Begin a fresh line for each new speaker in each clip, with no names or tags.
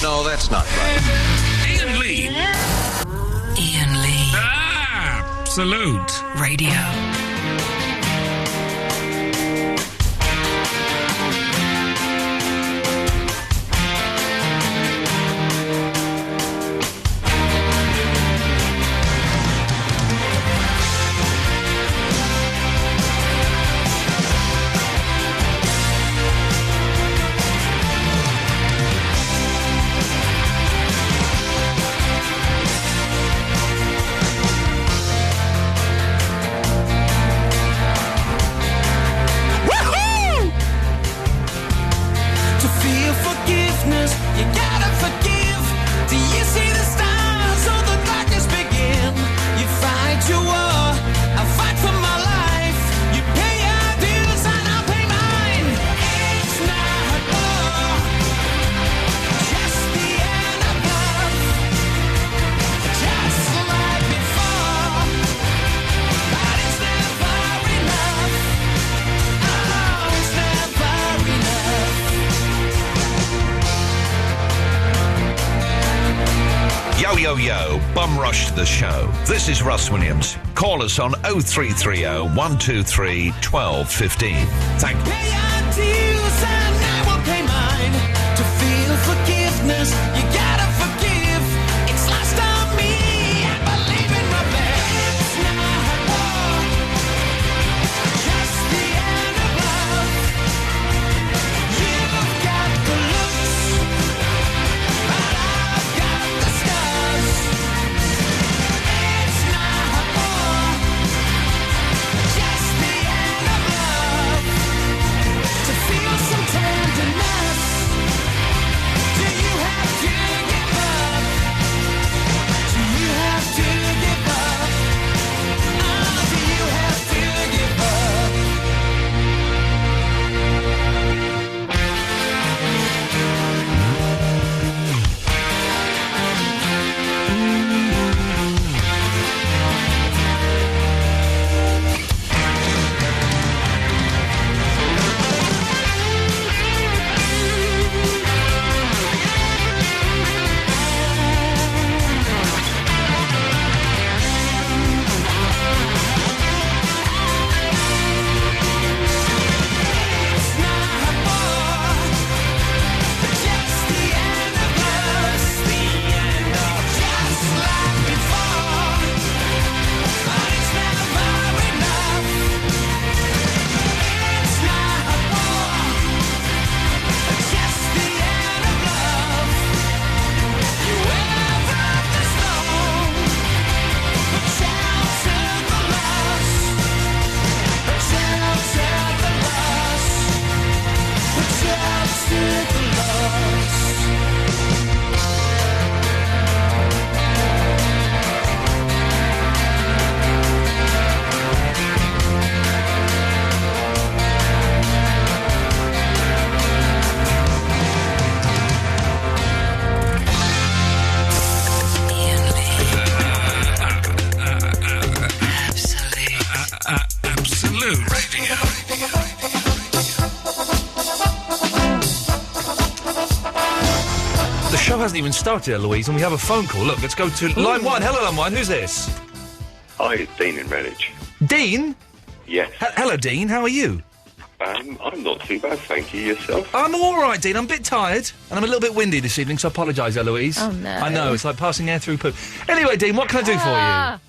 No, that's not right.
Iain Lee.
Iain Lee.
Absolute
Radio.
Bum rush to the show. This is Russ Williams. Call us on 0330 123 1215. Thank you.
Pay your dues and I will pay mine. To feel forgiveness, you gotta forgive. It's lost on me. I believe in my bed. It's not war, just the end of love. You've got the looks, but I've got the scars. It's not war, just the end of love. To feel some tenderness, do you have to give up? Do you have to give up? Oh, do you have to give up? It's not war, just the end of us. The end of just like before, but it's never enough. It's not war, just the end of love. You weathered the storm, but sheltered the loss. Sheltered the loss. Sheltered the loss.
Iain Lee.
Absolute Radio.
The show hasn't even started, Eloise, and we have a phone call. Look, let's go to line one. Hello, line one. Who's this?
Hi, it's Dean in Redditch.
Dean?
Yes.
Hello, Dean. How are you?
I'm not too bad, thank you. Yourself?
I'm all right, Dean. I'm a bit tired, and I'm a little bit windy this evening, so I apologise, Eloise.
Oh, no.
I know, it's like passing air through poo. Anyway, Dean, what can I do for you?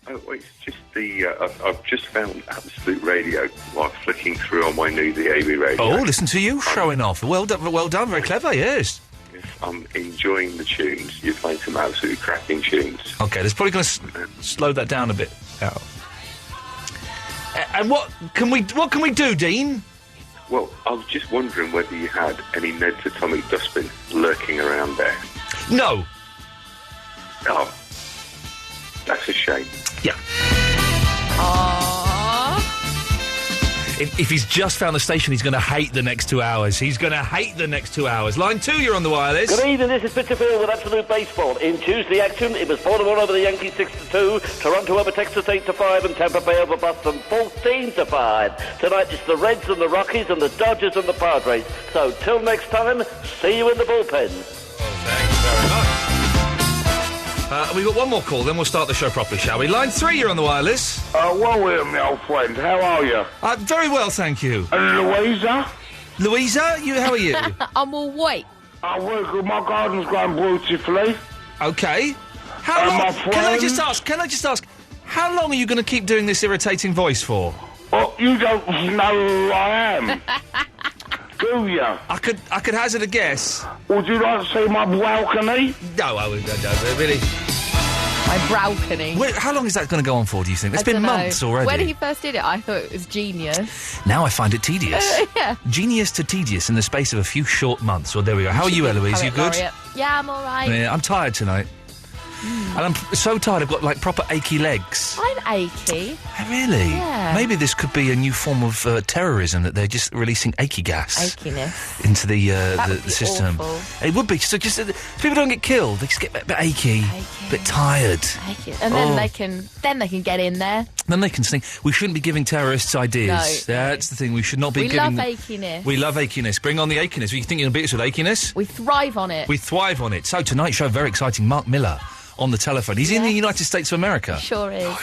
Oh, well, it's just the... I've just found Absolute Radio while flicking through on my new DAB radio.
Oh, listen to you showing off. Well done, very clever, yes.
Yes, I'm enjoying the tunes. You're playing some absolutely cracking tunes.
Okay, that's probably going to slow that down a bit. Now. And what can we do, Dean?
Well, I was just wondering whether you had any Ned's Atomic Dustbin lurking around there.
No.
Oh, that's a shame.
Yeah. If he's just found the station, he's going to hate the next 2 hours. He's going to hate the next 2 hours. Line 2, you're on the wireless.
Good evening, this is Pitcherfield with Absolute Baseball. In Tuesday action, it was Baltimore over the Yankees 6-2, Toronto over Texas 8-5, and Tampa Bay over Boston 14-5. Tonight it's the Reds and the Rockies and the Dodgers and the Padres. So till next time, see you in the bullpen.
Thank you very much. We've got one more call, then we'll start the show properly, shall we? Line 3, you're on the wireless.
Well, William, my old friend, how are you?
Very well, thank you.
And Louisa?
Louisa, how are you?
I'm all white.
Well, good. My garden's growing beautifully.
Okay. How long?
my
Can I just
friend?
ask, how long are you going to keep doing this irritating voice for?
Oh, you don't know who I am. Do you?
I could hazard a guess.
Would you like to see my balcony?
No, I would, really.
My balcony.
Wait, how long is that going to go on for, do you think? It's
I
been
dunno.
months already.
When he first did it, I thought it was genius.
Now I find it tedious.
Yeah.
Genius to tedious in the space of a few short months. Well, there we go. How are you, Eloise? You good?
Yeah, I'm all right.
Yeah, I'm tired tonight. And I'm so tired, I've got, like, proper achy legs.
I'm achy.
Really?
Yeah.
Maybe this could be a new form of terrorism, that they're just releasing achy gas
Achiness.
into the
would be
system.
awful.
It would be. So just people don't get killed, they just get a bit achy, a bit tired.
Achy. And then they can get in there.
Then they can sneak. We shouldn't be giving terrorists ideas.
No.
That's the thing. We should not be
We
giving.
love achiness.
We love achiness. Bring on the achiness. You think you're going to beat us with achiness?
We thrive on it.
We thrive on it. So tonight's show, very exciting. Mark Miller on the telephone. He's in the United States of America.
Sure is.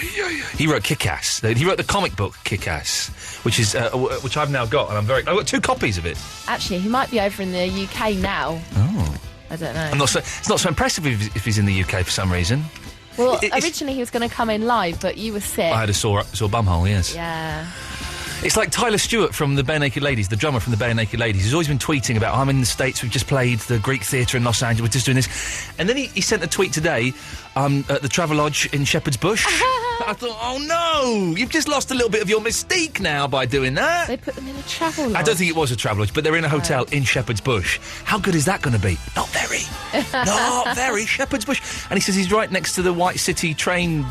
He wrote Kick-Ass. He wrote the comic book Kick-Ass, which which I've now got, and I've got 2 copies of it.
Actually, he might be over in the UK now.
Oh.
I don't know.
It's not so impressive if he's in the UK for some reason.
Well, originally he was going to come in live, but you were sick.
I had a sore bumhole, yes.
Yeah.
It's like Tyler Stewart from the Bare Naked Ladies, the drummer from the Bare Naked Ladies. He's always been tweeting about, I'm in the States, we've just played the Greek Theatre in Los Angeles, we're just doing this. And then he sent a tweet today at the Travelodge in Shepherd's Bush. I thought, oh no, you've just lost a little bit of your mystique now by doing that.
They put them in a travel lodge.
I don't think it was a Travelodge, but they're in a hotel in Shepherd's Bush. How good is that going to be? Not very. Not very. Shepherd's Bush. And he says he's right next to the White City train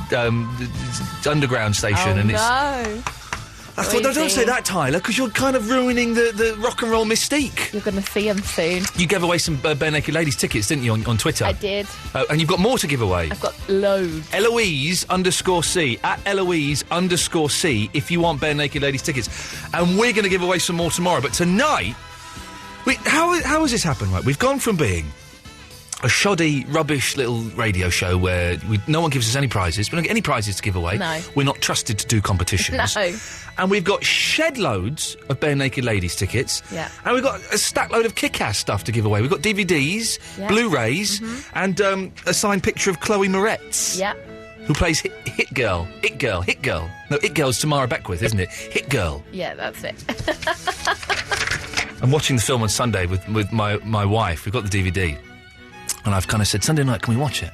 underground station.
Oh,
and
no.
I thought, no, don't say that, Tyler, because you're kind of ruining the rock and roll mystique.
You're going to see them soon.
You gave away some Bare Naked Ladies tickets, didn't you, on Twitter?
I did.
And you've got more to give away.
I've got loads.
Eloise_C, at Eloise_C, if you want Bare Naked Ladies tickets. And we're going to give away some more tomorrow. But tonight, how has this happened, right? We've gone from being a shoddy, rubbish little radio show where no one gives us any prizes. We don't get any prizes to give away.
No.
We're not trusted to do competitions.
No.
And we've got shed loads of Bare Naked Ladies tickets.
Yeah.
And we've got a stack load of Kick-Ass stuff to give away. We've got DVDs,
Yeah.
Blu-rays, and a signed picture of Chloe Moretz.
Yeah.
Who plays Hit Girl. It Girl. No, It Girl's Tamara Beckwith, isn't it? Hit Girl.
Yeah, that's it.
I'm watching the film on Sunday with my wife. We've got the DVD. And I've kind of said, Sunday night, can we watch it?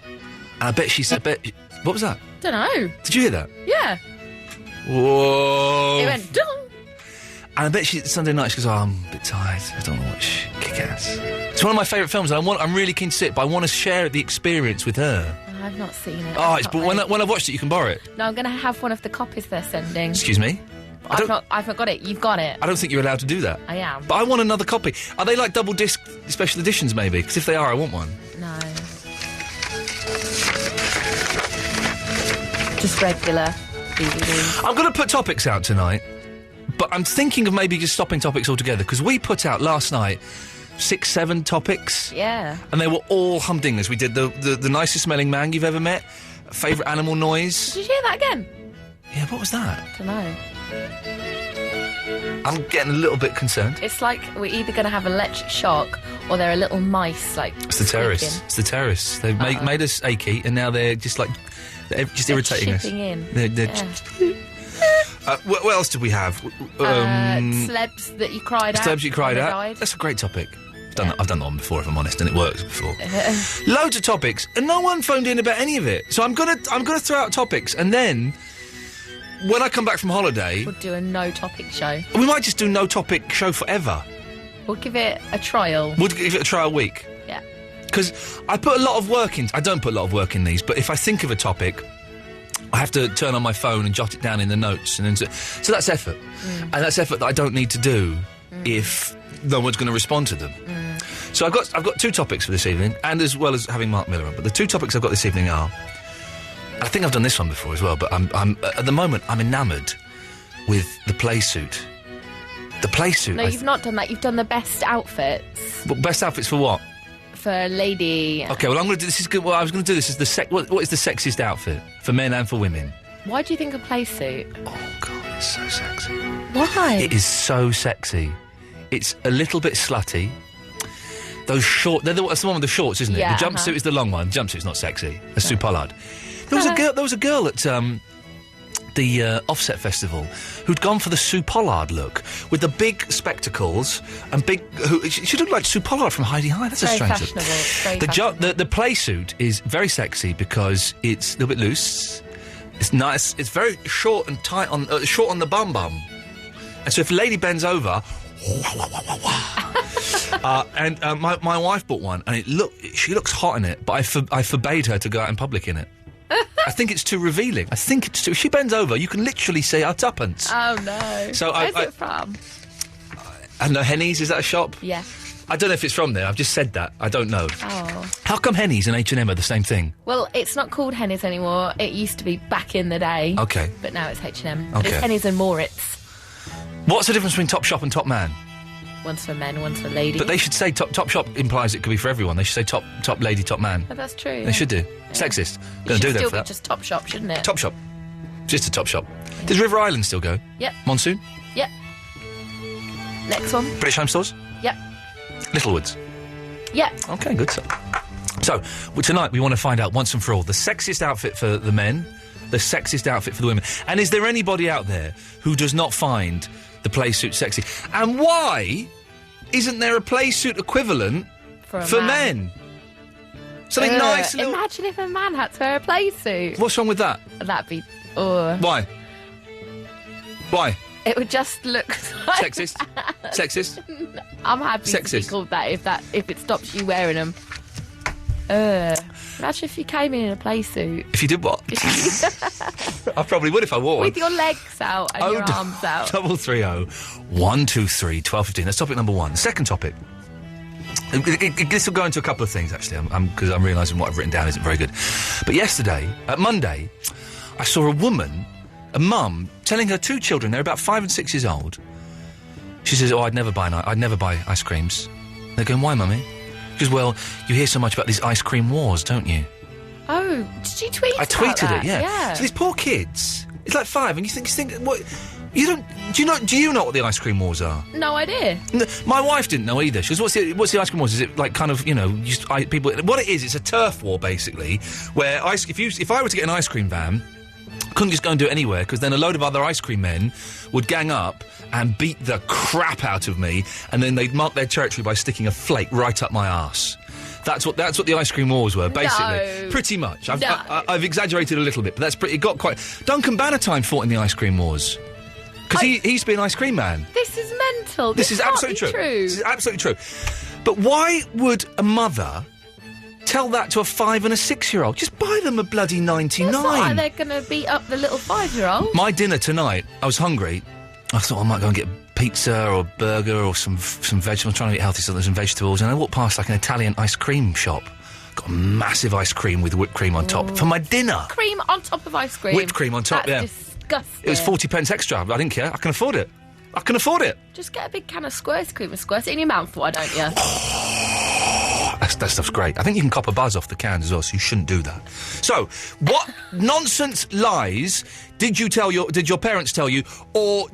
And I bet she said, what was that?
Don't know.
Did you hear that?
Yeah.
Whoa.
It went dung.
And I bet Sunday night she goes, I'm a bit tired. I don't want to watch Kick-Ass. It's one of my favourite films. And I'm really keen to see it, but I want to share the experience with her.
I've not seen it.
Oh, but when I've watched it, you can borrow it.
No, I'm going to have one of the copies they're sending.
Excuse me?
I've not got it. You've got it.
I don't think you're allowed to do that.
I am.
But I want another copy. Are they like double disc special editions, maybe? Because if they are, I want one.
No. Just regular DVDs.
I'm going to put topics out tonight, but I'm thinking of maybe just stopping topics altogether, because we put out last night 6, 7 topics.
Yeah.
And they were all humdingers. We did the nicest smelling man you've ever met, favourite animal noise.
Did you hear that again?
Yeah, what was that?
Don't know.
I'm getting a little bit concerned.
It's like we're either going to have electric shock or there are little mice, like,
It's the terrorists.
squeaking.
It's the terrorists. They've made us achy, and now they're just like... They're just irritating us.
Chipping in.
They're
Yeah.
what else did we have?
Celebs that you cried at.
Celebs you cried
when they
at.
died.
That's a great topic. I've done that one before, if I'm honest, and it works before. Loads of topics, and no one phoned in about any of it. So I'm gonna throw out topics, and then when I come back from holiday,
We'll do a no-topic show.
we might just do no topic show forever.
We'll give it a trial.
We'll give it a trial week.
Yeah.
Because I put a lot of work in. I don't put a lot of work in these, but if I think of a topic, I have to turn on my phone and jot it down in the notes, and then so that's effort, and that's effort that I don't need to do if no one's going to respond to them. So I've got 2 topics for this evening, and as well as having Mark Miller on. But the 2 topics I've got this evening are, I think I've done this one before as well, but I'm at the moment I'm enamoured with the play suit. The play suit.
No, you've not done that. You've done the best outfits.
But best outfits for what?
for a lady.
Okay, well, I'm going to do this. Is good. Well, I was going to do this as the what is the sexiest outfit for men and for women?
Why do you think a play suit?
Oh God, it's so sexy.
Why?
It is so sexy. It's a little bit slutty. Those short... That's the one with the shorts, isn't it?
Yeah,
the jumpsuit is the long one. The jumpsuit's not sexy. That's Sue Pollard. There was a girl at the Offset Festival who'd gone for the Sue Pollard look with the big spectacles and big... She looked like Sue Pollard from Heidi High. That's
very
a strange
fashionable.
look. The play suit is very sexy because it's a little bit loose. It's nice. It's very short and tight short on the bum. And so if a lady bends over... and my wife bought one, and she looks hot in it, but I forbade her to go out in public in it. I think it's too revealing. I think it's too... If she bends over, you can literally see her tuppence.
Oh, no.
So
Where's it from?
I don't know, Henny's, is that a shop?
Yeah.
I don't know if it's from there. I've just said that. I don't know.
Oh.
How come Henny's and H&M are the same thing?
Well, it's not called Henny's anymore. It used to be back in the day.
Okay.
But now it's H&M. But
Okay.
it's Henny's and Moritz.
What's the difference between Top Shop and Top Man?
One's for men, one's for ladies.
But they should say Top Shop implies it could be for everyone. They should say Top Lady, Top Man.
Oh, that's true.
They should do. Sexist. Going to do that
still
for
be
that.
just Top Shop, shouldn't it?
Top Shop. Just a Top Shop. Does River Island still go?
Yep.
Monsoon?
Yep. Next one.
British Home Stores?
Yep.
Littlewoods?
Yep.
Okay, good stuff. So, tonight we want to find out once and for all the sexiest outfit for the men, the sexiest outfit for the women. And is there anybody out there who does not find the play suit sexy? And why isn't there a play suit equivalent for men? Something nice.
Imagine if a man had to wear a play suit.
What's wrong with that?
That'd be...
Why? Why?
It would just look like...
Sexist? Sexist?
I'm happy to be
Sexist.
called that if it stops you wearing them. Imagine if you came in a play suit.
If you did what? I probably would if I wore one.
With your legs out and your arms out.
330 123 1215. That's topic number one. Second topic. This will go into a couple of things, actually, because I'm realising what I've written down isn't very good. But Monday, I saw a mum, telling her two children, they're about 5 and 6 years old. She says, I'd never buy ice creams. They're going, why, Mummy? She goes, well, you hear so much about these ice cream wars, don't you?
Oh, did you tweet
I tweeted
that?
it, yeah. So these poor kids, it's like 5, and you think, what? You don't. Do you know what the ice cream wars are?
No idea.
My wife didn't know either. She goes, what's the ice cream wars? Is it like kind of, people? What it is, it's a turf war basically, where if I were to get an ice cream van, I couldn't just go and do it anywhere, because then a load of other ice cream men would gang up and beat the crap out of me, and then they'd mark their territory by sticking a flake right up my arse. That's what the ice cream wars were, basically.
No.
Pretty much.
No.
I've exaggerated a little bit, but that's pretty. It got quite. Duncan Bannatyne fought in the ice cream wars because he used to be an ice cream man.
This is mental.
This is
can't
absolutely
be
true.
true.
This is absolutely true. But why would a mother tell that to a 5 and a 6-year-old? Just buy them a bloody 99.
It's not like they're going to beat up the little 5-year-old.
My dinner tonight, I was hungry. I thought I might go and get pizza or a burger or some vegetables. I'm trying to eat healthy, so there's some vegetables. And I walked past like an Italian ice cream shop. Got a massive ice cream with whipped cream on top for my dinner.
Cream on top of ice cream.
Whipped cream on top,
That's
yeah.
disgusting.
It was 40 pence extra, but I didn't care. I can afford it.
Just get a big can of squirts cream and squirt it in your mouth, why don't you?
That stuff's great. I think you can cop a buzz off the cans as well, so you shouldn't do that. So, what nonsense lies did your parents tell you, or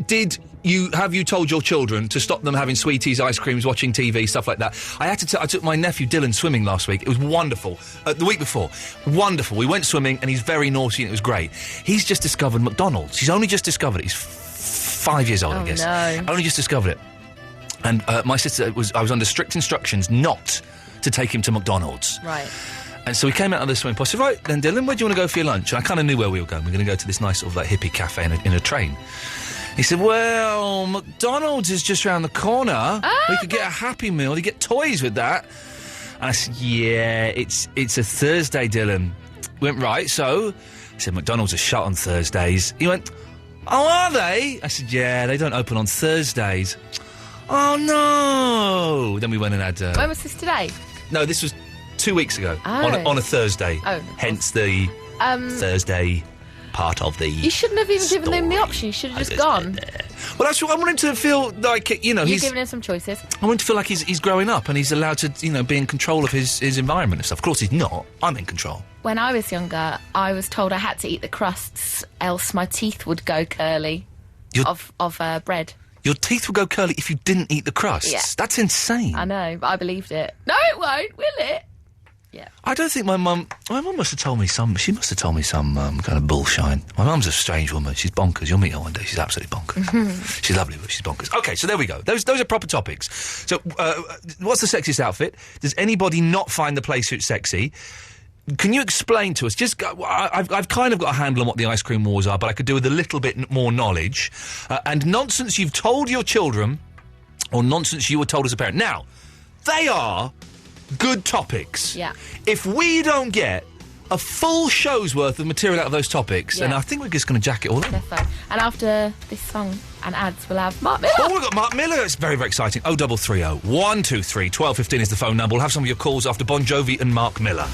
have you told your children to stop them having sweeties, ice creams, watching TV, stuff like that? I took my nephew Dylan swimming last week. It was wonderful. The week before, wonderful. We went swimming, and he's very naughty, and it was great. He's just discovered McDonald's. He's only just discovered it. He's 5 years old, I guess.
No.
Only just discovered it. And my sister I was under strict instructions not to take him to McDonald's.
Right.
And so we came out of the swimming pool. I said, right, then, Dylan, where do you want to go for your lunch? And I kind of knew where we were going. We were going to go to this nice sort of like hippie cafe in a train. He said, well, McDonald's is just around the corner. We could get a Happy Meal. You get toys with that. And I said, yeah, it's a Thursday, Dylan. We went, right, so? I said, McDonald's are shut on Thursdays. He went, oh, are they? I said, yeah, they don't open on Thursdays. Oh, no. Then we went and had...
When was this today?
No, this was 2 weeks ago.
Oh.
On a Thursday.
Oh.
Hence the Thursday. part of the.
You shouldn't have even given him the option. You should have just gone.
Well, that's what I want him to feel like. You know,
You've given him some choices.
I want him to feel like he's growing up and he's allowed to, you know, be in control of his environment and stuff. Of course, he's not. I'm in control.
When I was younger, I was told I had to eat the crusts, else my teeth would go curly. Of bread.
Your teeth would go curly if you didn't eat the crusts.
Yeah.
That's insane.
I know, but I believed it. No, it won't, will it? Yeah.
I don't think my mum must have told me some kind of bullshine. My mum's a strange woman. She's bonkers. You'll meet her one day. She's absolutely bonkers. She's lovely, but she's bonkers. Okay, so there we go. Those are proper topics. So, what's the sexiest outfit? Does anybody not find the play suit sexy? Can you explain to us? I've kind of got a handle on what the ice cream wars are, but I could do with a little bit more knowledge. And nonsense you've told your children, or nonsense you were told as a parent. Now, they are good topics.
Yeah.
If we don't get a full show's worth of material out of those topics, then I think we're just going to jack it all in.
Defo. And after this song and ads, we'll have Mark Miller.
Oh, we've got Mark Miller. It's very, very exciting. 0330 123 1215 is the phone number. We'll have some of your calls after Bon Jovi and Mark Miller.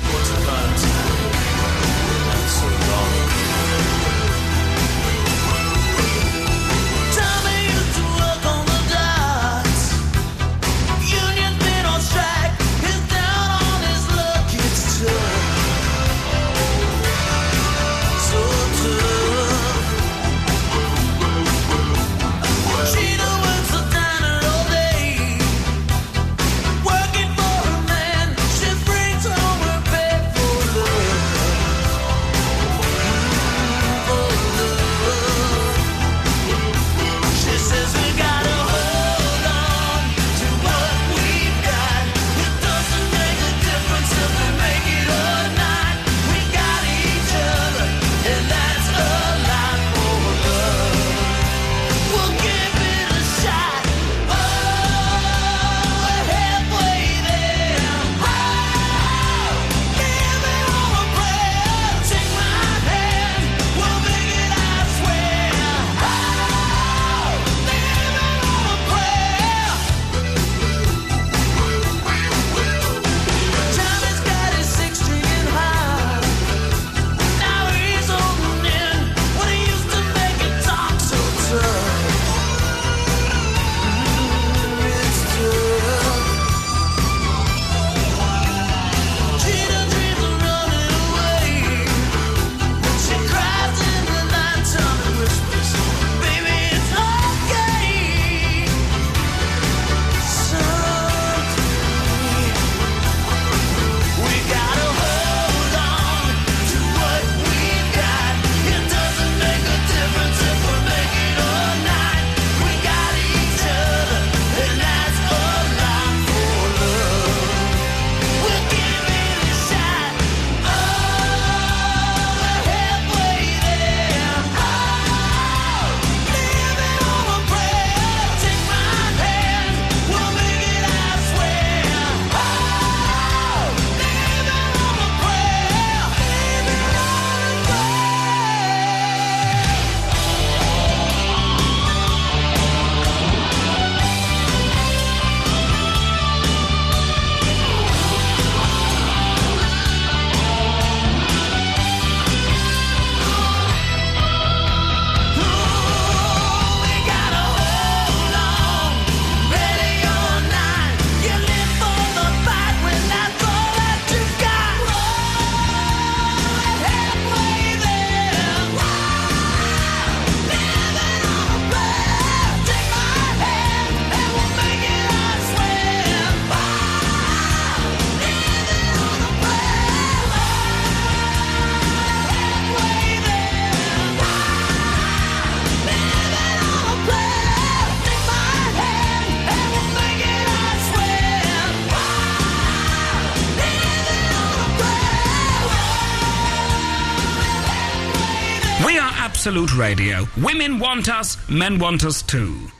Absolute Radio. Women want us, men want us too.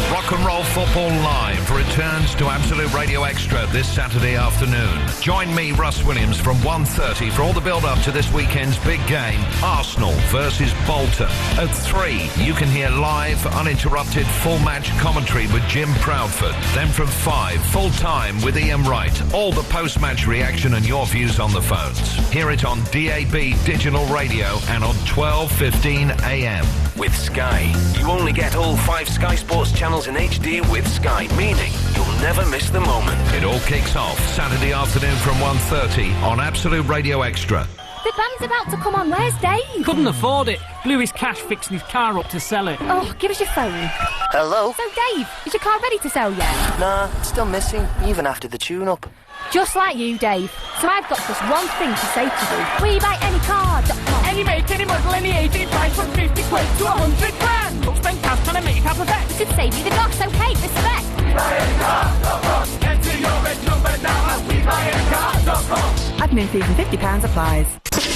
Rock and Roll Football Live returns tickets to Absolute Radio Extra this Saturday afternoon. Join me, Russ Williams, from 1:30 for all the build-up to this weekend's big game, Arsenal versus Bolton. At 3, you can hear live, uninterrupted, full-match commentary with Jim Proudfoot. Then from 5, full-time with Ian Wright. All the post-match reaction and your views on the phones. Hear it on DAB Digital Radio and on 12:15 a.m.
With Sky, you only get all 5 Sky Sports channels in HD with Sky, meaning you'll never miss the moment.
It all kicks off Saturday afternoon from 1:30 on Absolute Radio Extra.
The band's about to come on. Where's Dave?
Couldn't afford it. Blew his cash fixing his car up to sell it.
Oh, give us your phone.
Hello?
So, Dave, is your car ready to sell yet?
Nah, it's still missing, even after the tune-up.
Just like you, Dave. So I've got just one thing to say to you. WeBuyAnyCar.com.
Any make, any model, any age, any price from 50 quid to 100 grand. Don't spend cash trying to make it have effect.
We should save you the dosh, okay? Respect.
WeBuyAnyCar.com. Enter your red number now at WeBuyAnyCar.com.
Admin fees and £50 applies.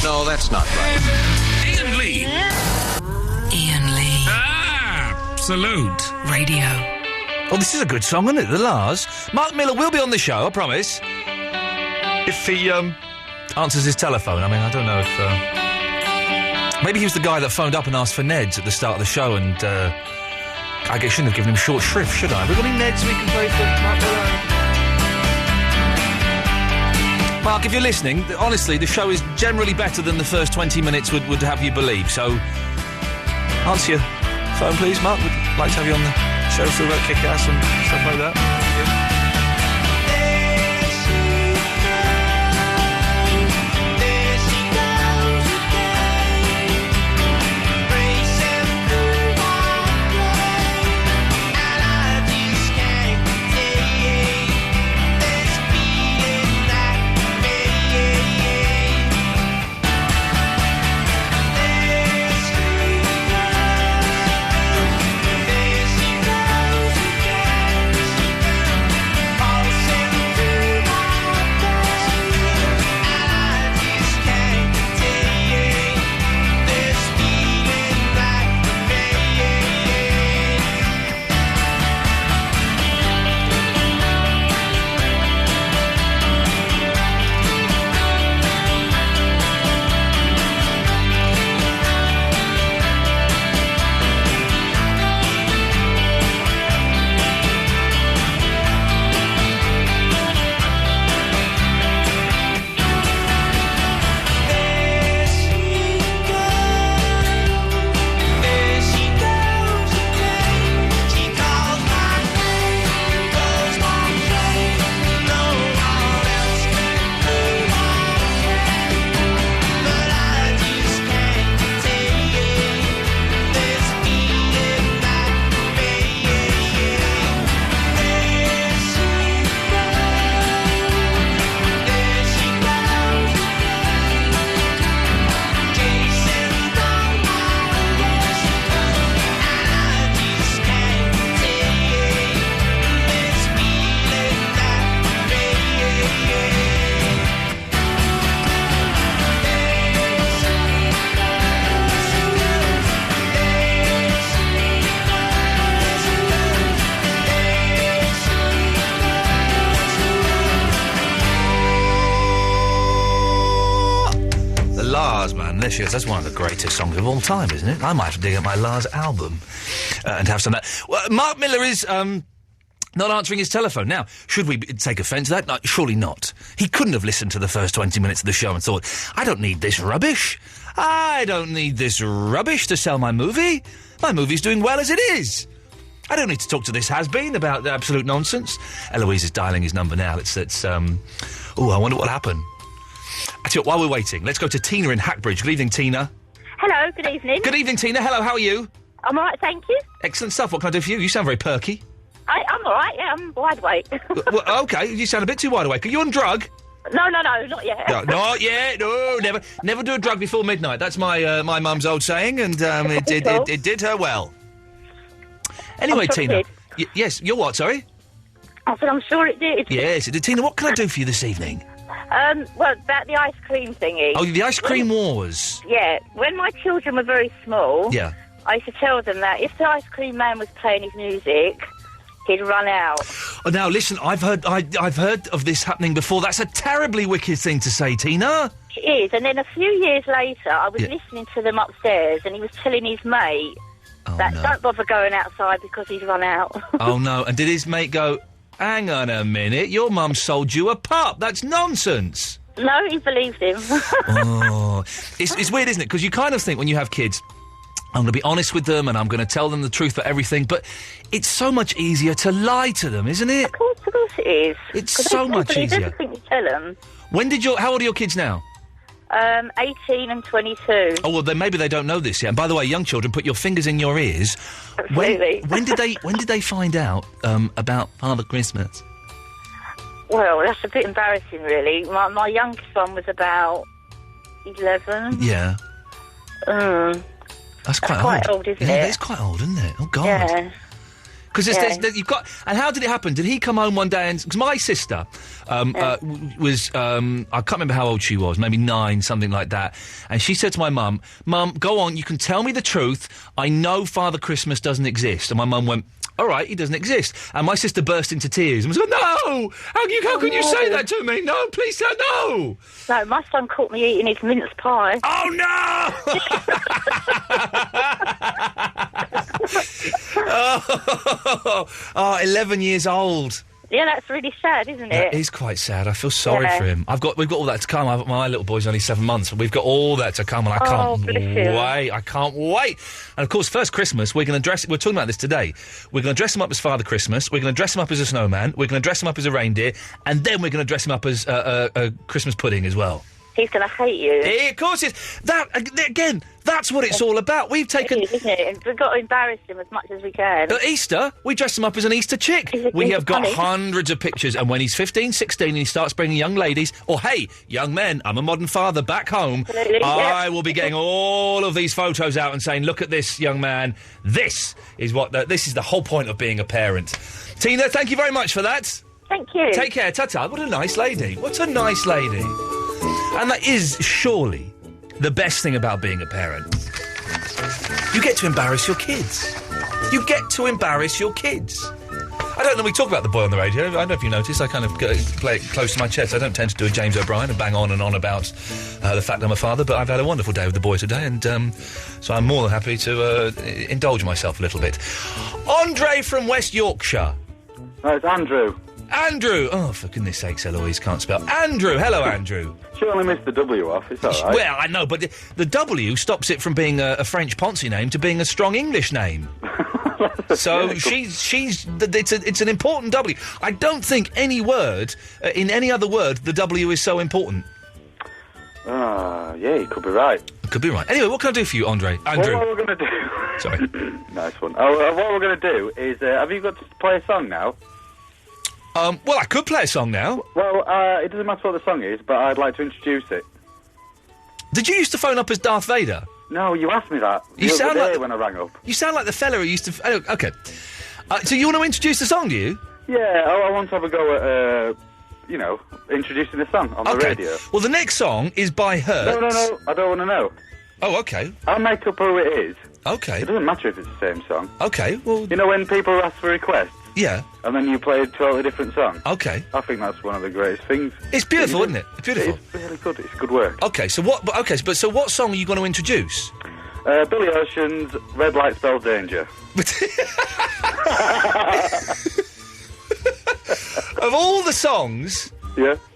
No, that's not right.
Ian Lee.
Ian Lee.
Absolute
Radio.
Oh, this is a good song, isn't it? The Lars. Mark Miller will be on the show, I promise. If he, answers his telephone. I mean, I don't know if, maybe he was the guy that phoned up and asked for Neds at the start of the show and, I guess shouldn't have given him short shrift, should I? Have we got any Neds we can play for Mark Miller? Mark, if you're listening, honestly, the show is generally better than the first 20 minutes would have you believe, so answer your phone, please, Mark. We'd like to have you on the show for about kick-ass and stuff like that. That's one of the greatest songs of all time, isn't it? I might have to dig up my Lars album and have some of that. Well, Mark Miller is not answering his telephone. Now, should we take offence to that? No, surely not. He couldn't have listened to the first 20 minutes of the show and thought, I don't need this rubbish. I don't need this rubbish to sell my movie. My movie's doing well as it is. I don't need to talk to this has-been about absolute nonsense. Eloise is dialling his number now. Oh, I wonder what'll happen. Actually, while we're waiting, let's go to Tina in Hackbridge. Good evening, Tina.
Hello, good evening.
Good evening, Tina. Hello, how are you?
I'm all right, thank you.
Excellent stuff. What can I do for you? You sound very perky.
I'm all right, yeah, I'm wide awake.
Well, OK, you sound a bit too wide awake. Are you on drug?
No, not yet.
No, not yet. No, never do a drug before midnight. That's my my mum's old saying, and it did her well. Anyway, Tina. Yes, you're what, sorry?
I said I'm sure it did.
Yes, it did. Tina, what can I do for you this evening?
Well, about the ice cream thingy.
Oh, the ice cream wars.
Yeah, when my children were very small,
yeah,
I used to tell them that if the ice cream man was playing his music, he'd run out.
Oh, now listen, I've heard of this happening before. That's a terribly wicked thing to say, Tina.
It is, and then a few years later, I was listening to them upstairs, and he was telling his mate that don't bother going outside because he's run out.
Oh no! And did his mate go, hang on a minute, your mum sold you a pup? That's nonsense.
No, he believed him.
Oh, it's weird, isn't it? Because you kind of think when you have kids, I'm going to be honest with them and I'm going to tell them the truth for everything, but it's so much easier to lie to them, isn't it?
Of course it is.
It's so much easier.
Everything you tell them.
How old are your kids now?
18 and 22.
Oh, well, then maybe they don't know this yet. And by the way, young children, put your fingers in your ears.
Absolutely.
When did they find out about Father Christmas?
Well, that's a bit embarrassing, really. My youngest one was about 11.
Yeah. That's quite
old, isn't it?
Yeah, it's quite old, isn't it? Oh, God.
Yeah.
Because you've got... And how did it happen? Did he come home one day and... Because my sister was... I can't remember how old she was, maybe 9, something like that. And she said to my mum, Mum, go on, you can tell me the truth. I know Father Christmas doesn't exist. And my mum went, all right, he doesn't exist. And my sister burst into tears and was like, no! How can you say that to me? No, please don't, no!
No, my son caught me eating his mince pie.
Oh, no! Oh, 11 years old.
Yeah, that's really sad, isn't it?
It is quite sad. I feel sorry for him. We've got all that to come. My little boy's only 7 months, and we've got all that to come, and I can't wait. I can't wait. And of course, first Christmas, we're going to dress... We're talking about this today. We're going to dress him up as Father Christmas. We're going to dress him up as a snowman. We're going to dress him up as a reindeer, and then we're going to dress him up as a Christmas pudding as well.
He's going to hate you.
Yeah, of course it's... That, again, that's what it's all about. We've taken...
It is, isn't it? And we've got to embarrass him as much as we can.
At Easter, we dress him up as an Easter chick. We have got hundreds of pictures, and when he's 15, 16, and he starts bringing young ladies, or, hey, young men, I'm a modern father back home, I will be getting all of these photos out and saying, look at this, young man, this is the whole point of being a parent. Tina, thank you very much for that.
Thank you.
Take care, ta-ta. What a nice lady. What a nice lady. And that is surely the best thing about being a parent. You get to embarrass your kids. You get to embarrass your kids. I don't normally talk about the boy on the radio. I don't know if you noticed. I kind of play it close to my chest. I don't tend to do a James O'Brien and bang on and on about the fact I'm a father, but I've had a wonderful day with the boy today, and so I'm more than happy to indulge myself a little bit. Andre from West Yorkshire.
No, it's Andrew.
Andrew! Oh, for goodness sakes, Eloise can't spell. Andrew! Hello, Andrew.
She only missed the W off, it's all right.
Well, I know, but the W stops it from being a French Ponzi name to being a strong English name. So it's an important W. I don't think any word, in any other word, the W is so important.
Yeah, you could be right.
Could be right. Anyway, what can I do for you, Andre? Andrew.
What we're going to do...
Sorry.
Nice one. What we're going to do is, have you got to play a song now?
Well, I could play a song now.
Well, it doesn't matter what the song is, but I'd like to introduce it.
Did you used to phone up as Darth Vader?
No, you asked me that
you sound like
when I rang up.
You sound like the fella who used to... Oh, OK. So you want to introduce the song, do you?
Yeah, I want to have a go at, introducing the song on the radio.
Well, the next song is by her.
No, I don't want to know.
Oh, OK.
I'll make up who it is.
OK.
It doesn't matter if it's the same song.
OK, well...
You know when people ask for requests?
Yeah.
And then you play a totally different song?
OK.
I think that's one of the greatest things.
It's beautiful, isn't it? It's beautiful.
It's really good. It's good work.
OK, so what song are you going to introduce?
Billy Ocean's Red Light Spells Danger.
Of all the songs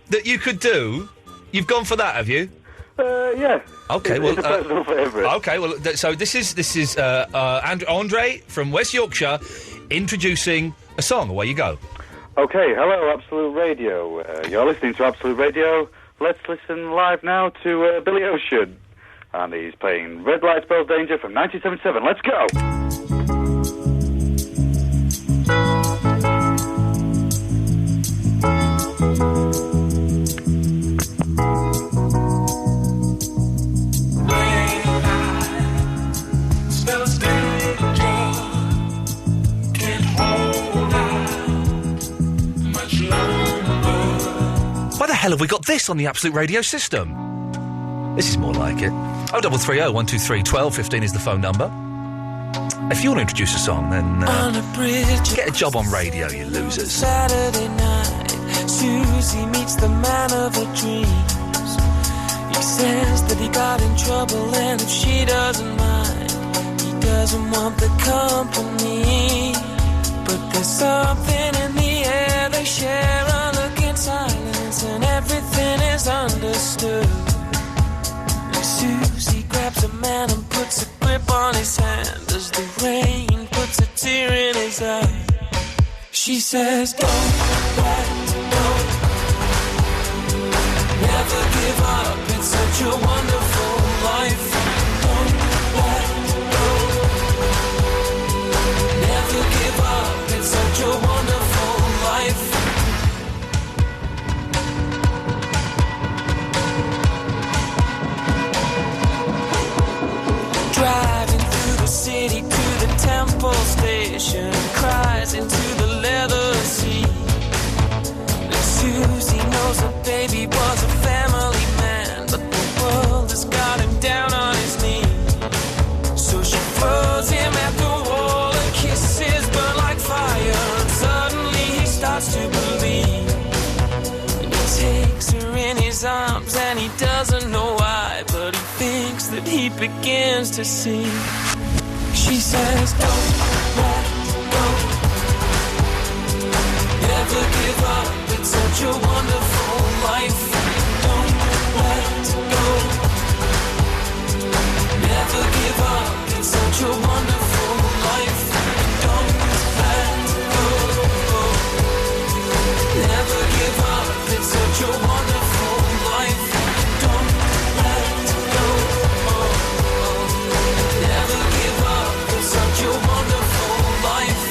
that you could do, you've gone for that, have you?
Yeah.
Okay,
it's a personal favourite.
Okay, well, so this is Andre from West Yorkshire introducing a song. Away you go.
Okay, hello, Absolute Radio. You're listening to Absolute Radio. Let's listen live now to Billy Ocean. And he's playing Red Light Spells Danger from 1977. Let's go!
Why the hell have we got this on the Absolute Radio system? This is more like it. 0330 123 1215 is the phone number. If you want to introduce a song, then
On a bridge,
get a job on radio, you losers.
Saturday night, Susie meets the man of her dreams. He says that he got in trouble, and if she doesn't mind, he doesn't want the company. But there's something in the air, they share a look in silence, and everything is understood. And Susie grabs a man and puts a grip on his hand as the rain puts a tear in his eye. She says, don't let go, never give up, it's such a wonderful life. Don't let go, never give up, it's such a wonderful life. Driving through the city to the temple station, cries into the leather seat. And Susie knows her baby was a family man, but the world has got him down on his knees. So she throws him at the wall and kisses burn like fire, and suddenly he starts to believe. And he takes her in his arms and he doesn't know why, but he thinks that he begins to see. She says, don't let go, never give up, it's such a wonderful life. Don't let go, never give up, it's such a wonderful life. Don't let go, never give up, it's such a wonderful life. Don't let go, never give up, it's such a wonderful life.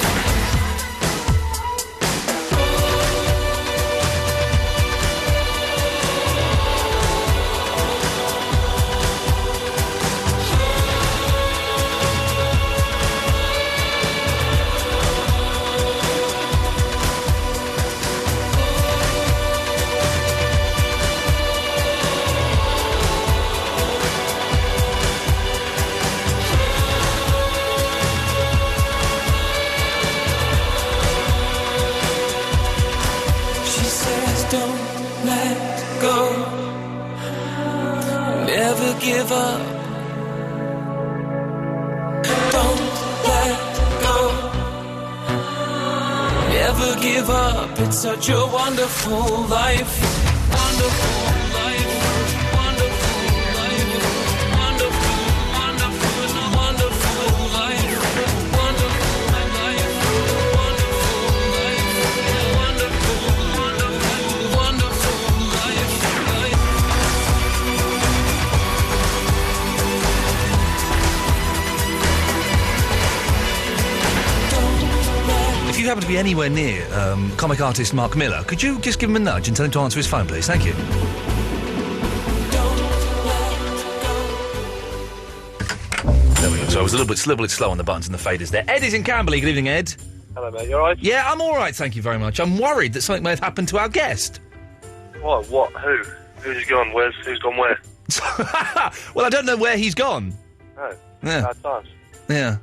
She says, don't let go, never give up. Don't let go, never give up. It's such a wonderful life. Wonderful life. Wonderful life. Wonderful, wonderful, wonderful life. Wonderful life. Wonderful life. Wonderful, wonderful, wonderful life.
If you happen to be anywhere near comic artist Mark Miller, could you just give him a nudge and tell him to answer his phone, please? Thank you. There we go. So I was a little bit slow on the buttons and the faders there. Ed is in Camberley. Good evening, Ed.
Hello, mate. You all right?
Yeah, I'm all right, thank you very much. I'm worried that something may have happened to our guest.
What? Who? Who's gone? Who's gone where?
Well, I don't know where he's gone.
Oh,
Yeah.
bad times.
Yeah.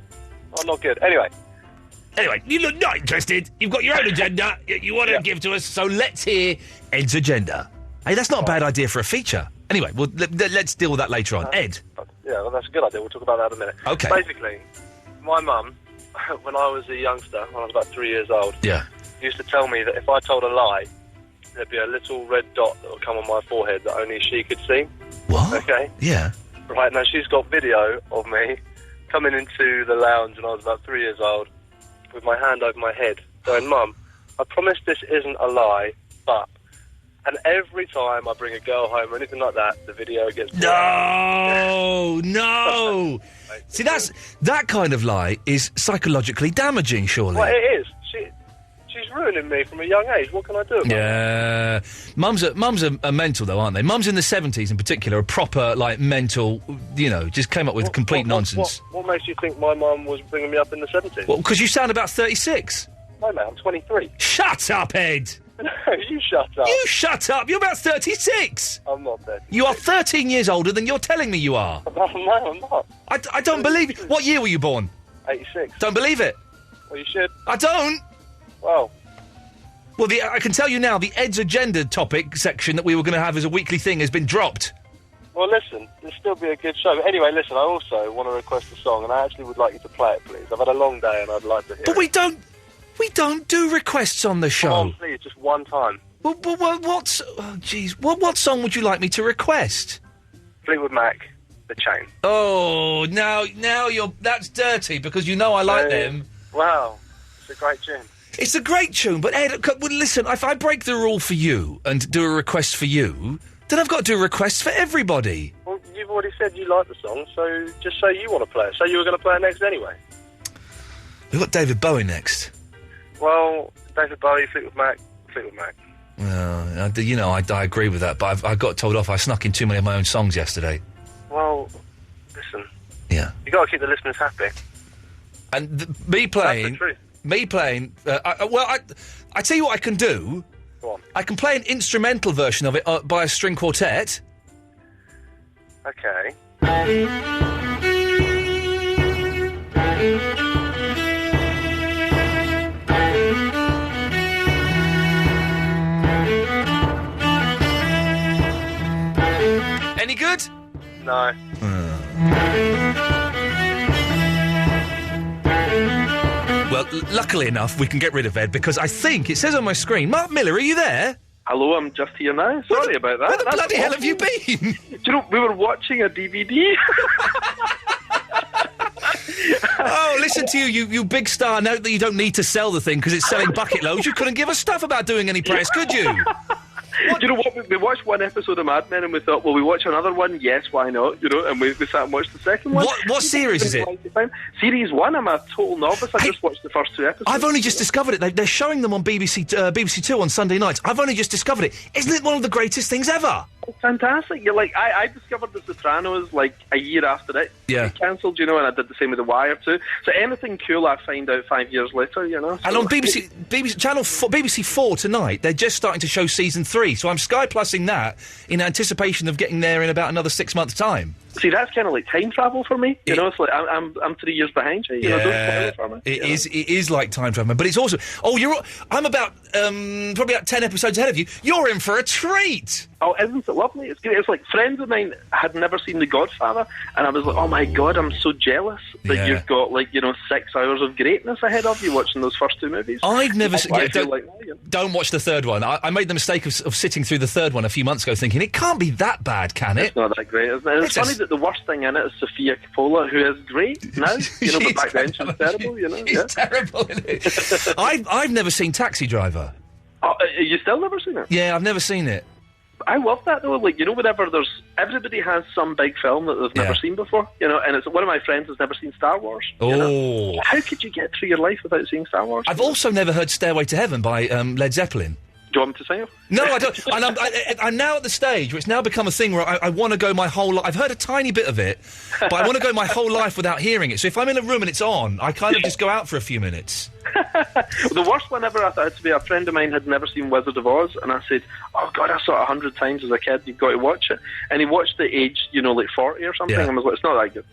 Oh, not good. Anyway,
you look not interested. You've got your own agenda you want to give to us, so let's hear Ed's agenda. Hey, that's not a bad idea for a feature. Anyway, well, let's deal with that later on. Ed.
yeah, well, that's a good idea. We'll talk about that in a minute.
Okay.
Basically, my mum, when I was a youngster, when I was about 3 years old,
Yeah.
used to tell me that if I told a lie, there'd be a little red dot that would come on my forehead that only she could see.
What?
Okay?
Yeah.
Right, now she's got video of me coming into the lounge when I was about 3 years old with my hand over my head, going, Mum, I promise this isn't a lie, but... And every time I bring a girl home or anything like that, the video gets...
No! No! See, that kind of lie is psychologically damaging, surely.
Well, it is. She's ruining me from a young age. What can I do about it?
Yeah. Mums are mental, though, aren't they? Mums in the 70s, in particular, are proper, mental, just came up with complete nonsense.
What makes you think my mum was bringing me up in the 70s?
Well, because you sound about 36.
No, mate, I'm 23.
Shut up, Ed!
No, you shut up.
You shut up! You're about 36!
I'm not 30.
You are 13 years older than you're telling me you are.
No, I'm not.
I don't believe it. What year were you born?
86.
Don't believe it.
Well, you should.
I don't.
Well,
I can tell you now, the Ed's Agenda topic section that we were going to have as a weekly thing has been dropped.
Well, listen, it'll still be a good show. But anyway, listen, I also want to request a song, and I actually would like you to play it, please. I've had a long day, and I'd like to hear
But
it.
we don't do requests on the show.
Come on, please, just one time.
What song would you like me to request?
Fleetwood Mac, The Chain.
Oh, now that's dirty, because you know I like them.
Wow, it's a great tune.
It's a great tune, but Ed, listen, if I break the rule for you and do a request for you, then I've got to do a request for everybody.
Well, you've already said you like the song, so just say you want to play it. Say you were going to play it next anyway.
We've got David Bowie next.
Well, David Bowie, Fleetwood Mac, Fleetwood Mac.
Well, I agree with that, but I got told off. I snuck in too many of my own songs yesterday.
Well, listen.
Yeah.
You got to keep the listeners happy.
And me playing...
That's the truth.
Me playing... I tell you what I can do.
Go on.
I can play an instrumental version of it by a string quartet.
Okay.
Any good?
No.
Well, luckily enough, we can get rid of Ed, because I think it says on my screen, Mark Miller, are you there?
Hello, I'm just here now. Sorry about that.
Where the bloody hell have you been?
Do you know, we were watching a DVD.
Oh, listen to you big star. Note that you don't need to sell the thing because it's selling bucket loads. You couldn't give us stuff about doing any press, could you?
Do you know what? We watched one episode of Mad Men and we thought, well, we watch another one? Yes, why not? You know, and we sat and watched the second one.
What series is it?
Series 1. I'm a total novice. I just watched the first 2 episodes.
I've only just discovered it. They're showing them on BBC Two on Sunday nights. I've only just discovered it. Isn't it one of the greatest things ever?
It's fantastic. You're like, I discovered The Sopranos like a year after it.
Yeah.
Cancelled, you know, and I did the same with The Wire too. So anything cool I find out 5 years later, you know. So.
And on BBC 4 tonight, they're just starting to show season 3. So I'm Sky Plusing that in anticipation of getting there in about another 6 months' time.
See, that's kind of like time travel for me. You know, it's like I'm 3 years behind you. You know, don't spoil it for me.
It is like time travel, but it's also. Oh, I'm about probably about 10 episodes ahead of you. You're in for a treat.
Oh, isn't it lovely? It's great. It's like friends of mine had never seen The Godfather, and I was like, oh my god, I'm so jealous that you've got 6 hours of greatness ahead of you watching those first 2 movies.
I've never seen. Don't watch the third one. I made the mistake of sitting through the third one a few months ago, thinking it can't be that bad, can it?
It's not that great, isn't it? It's funny that the worst thing in it is Sofia Coppola, who is great now. You know, but back then she was terrible. You know,
she's terrible. Isn't it? I've never seen Taxi Driver.
Oh, you still never seen it?
Yeah, I've never seen it.
I love that though. Like, you know, whenever everybody has some big film that they've never seen before. You know, and it's one of my friends has never seen Star Wars.
Oh,
you know? How could you get through your life without seeing Star Wars?
I've also never heard Stairway to Heaven by Led Zeppelin.
Do you want me to sing it?
No, I don't. And I'm now at the stage where it's now become a thing where I want to go my whole life. I've heard a tiny bit of it, but I want to go my whole life without hearing it. So if I'm in a room and it's on, I kind of just go out for a few minutes.
The worst one ever I thought it to be, a friend of mine had never seen Wizard of Oz, and I said, oh God, I saw it 100 times as a kid, you've got to watch it. And he watched it age, 40 or something, and was like, it's not that good.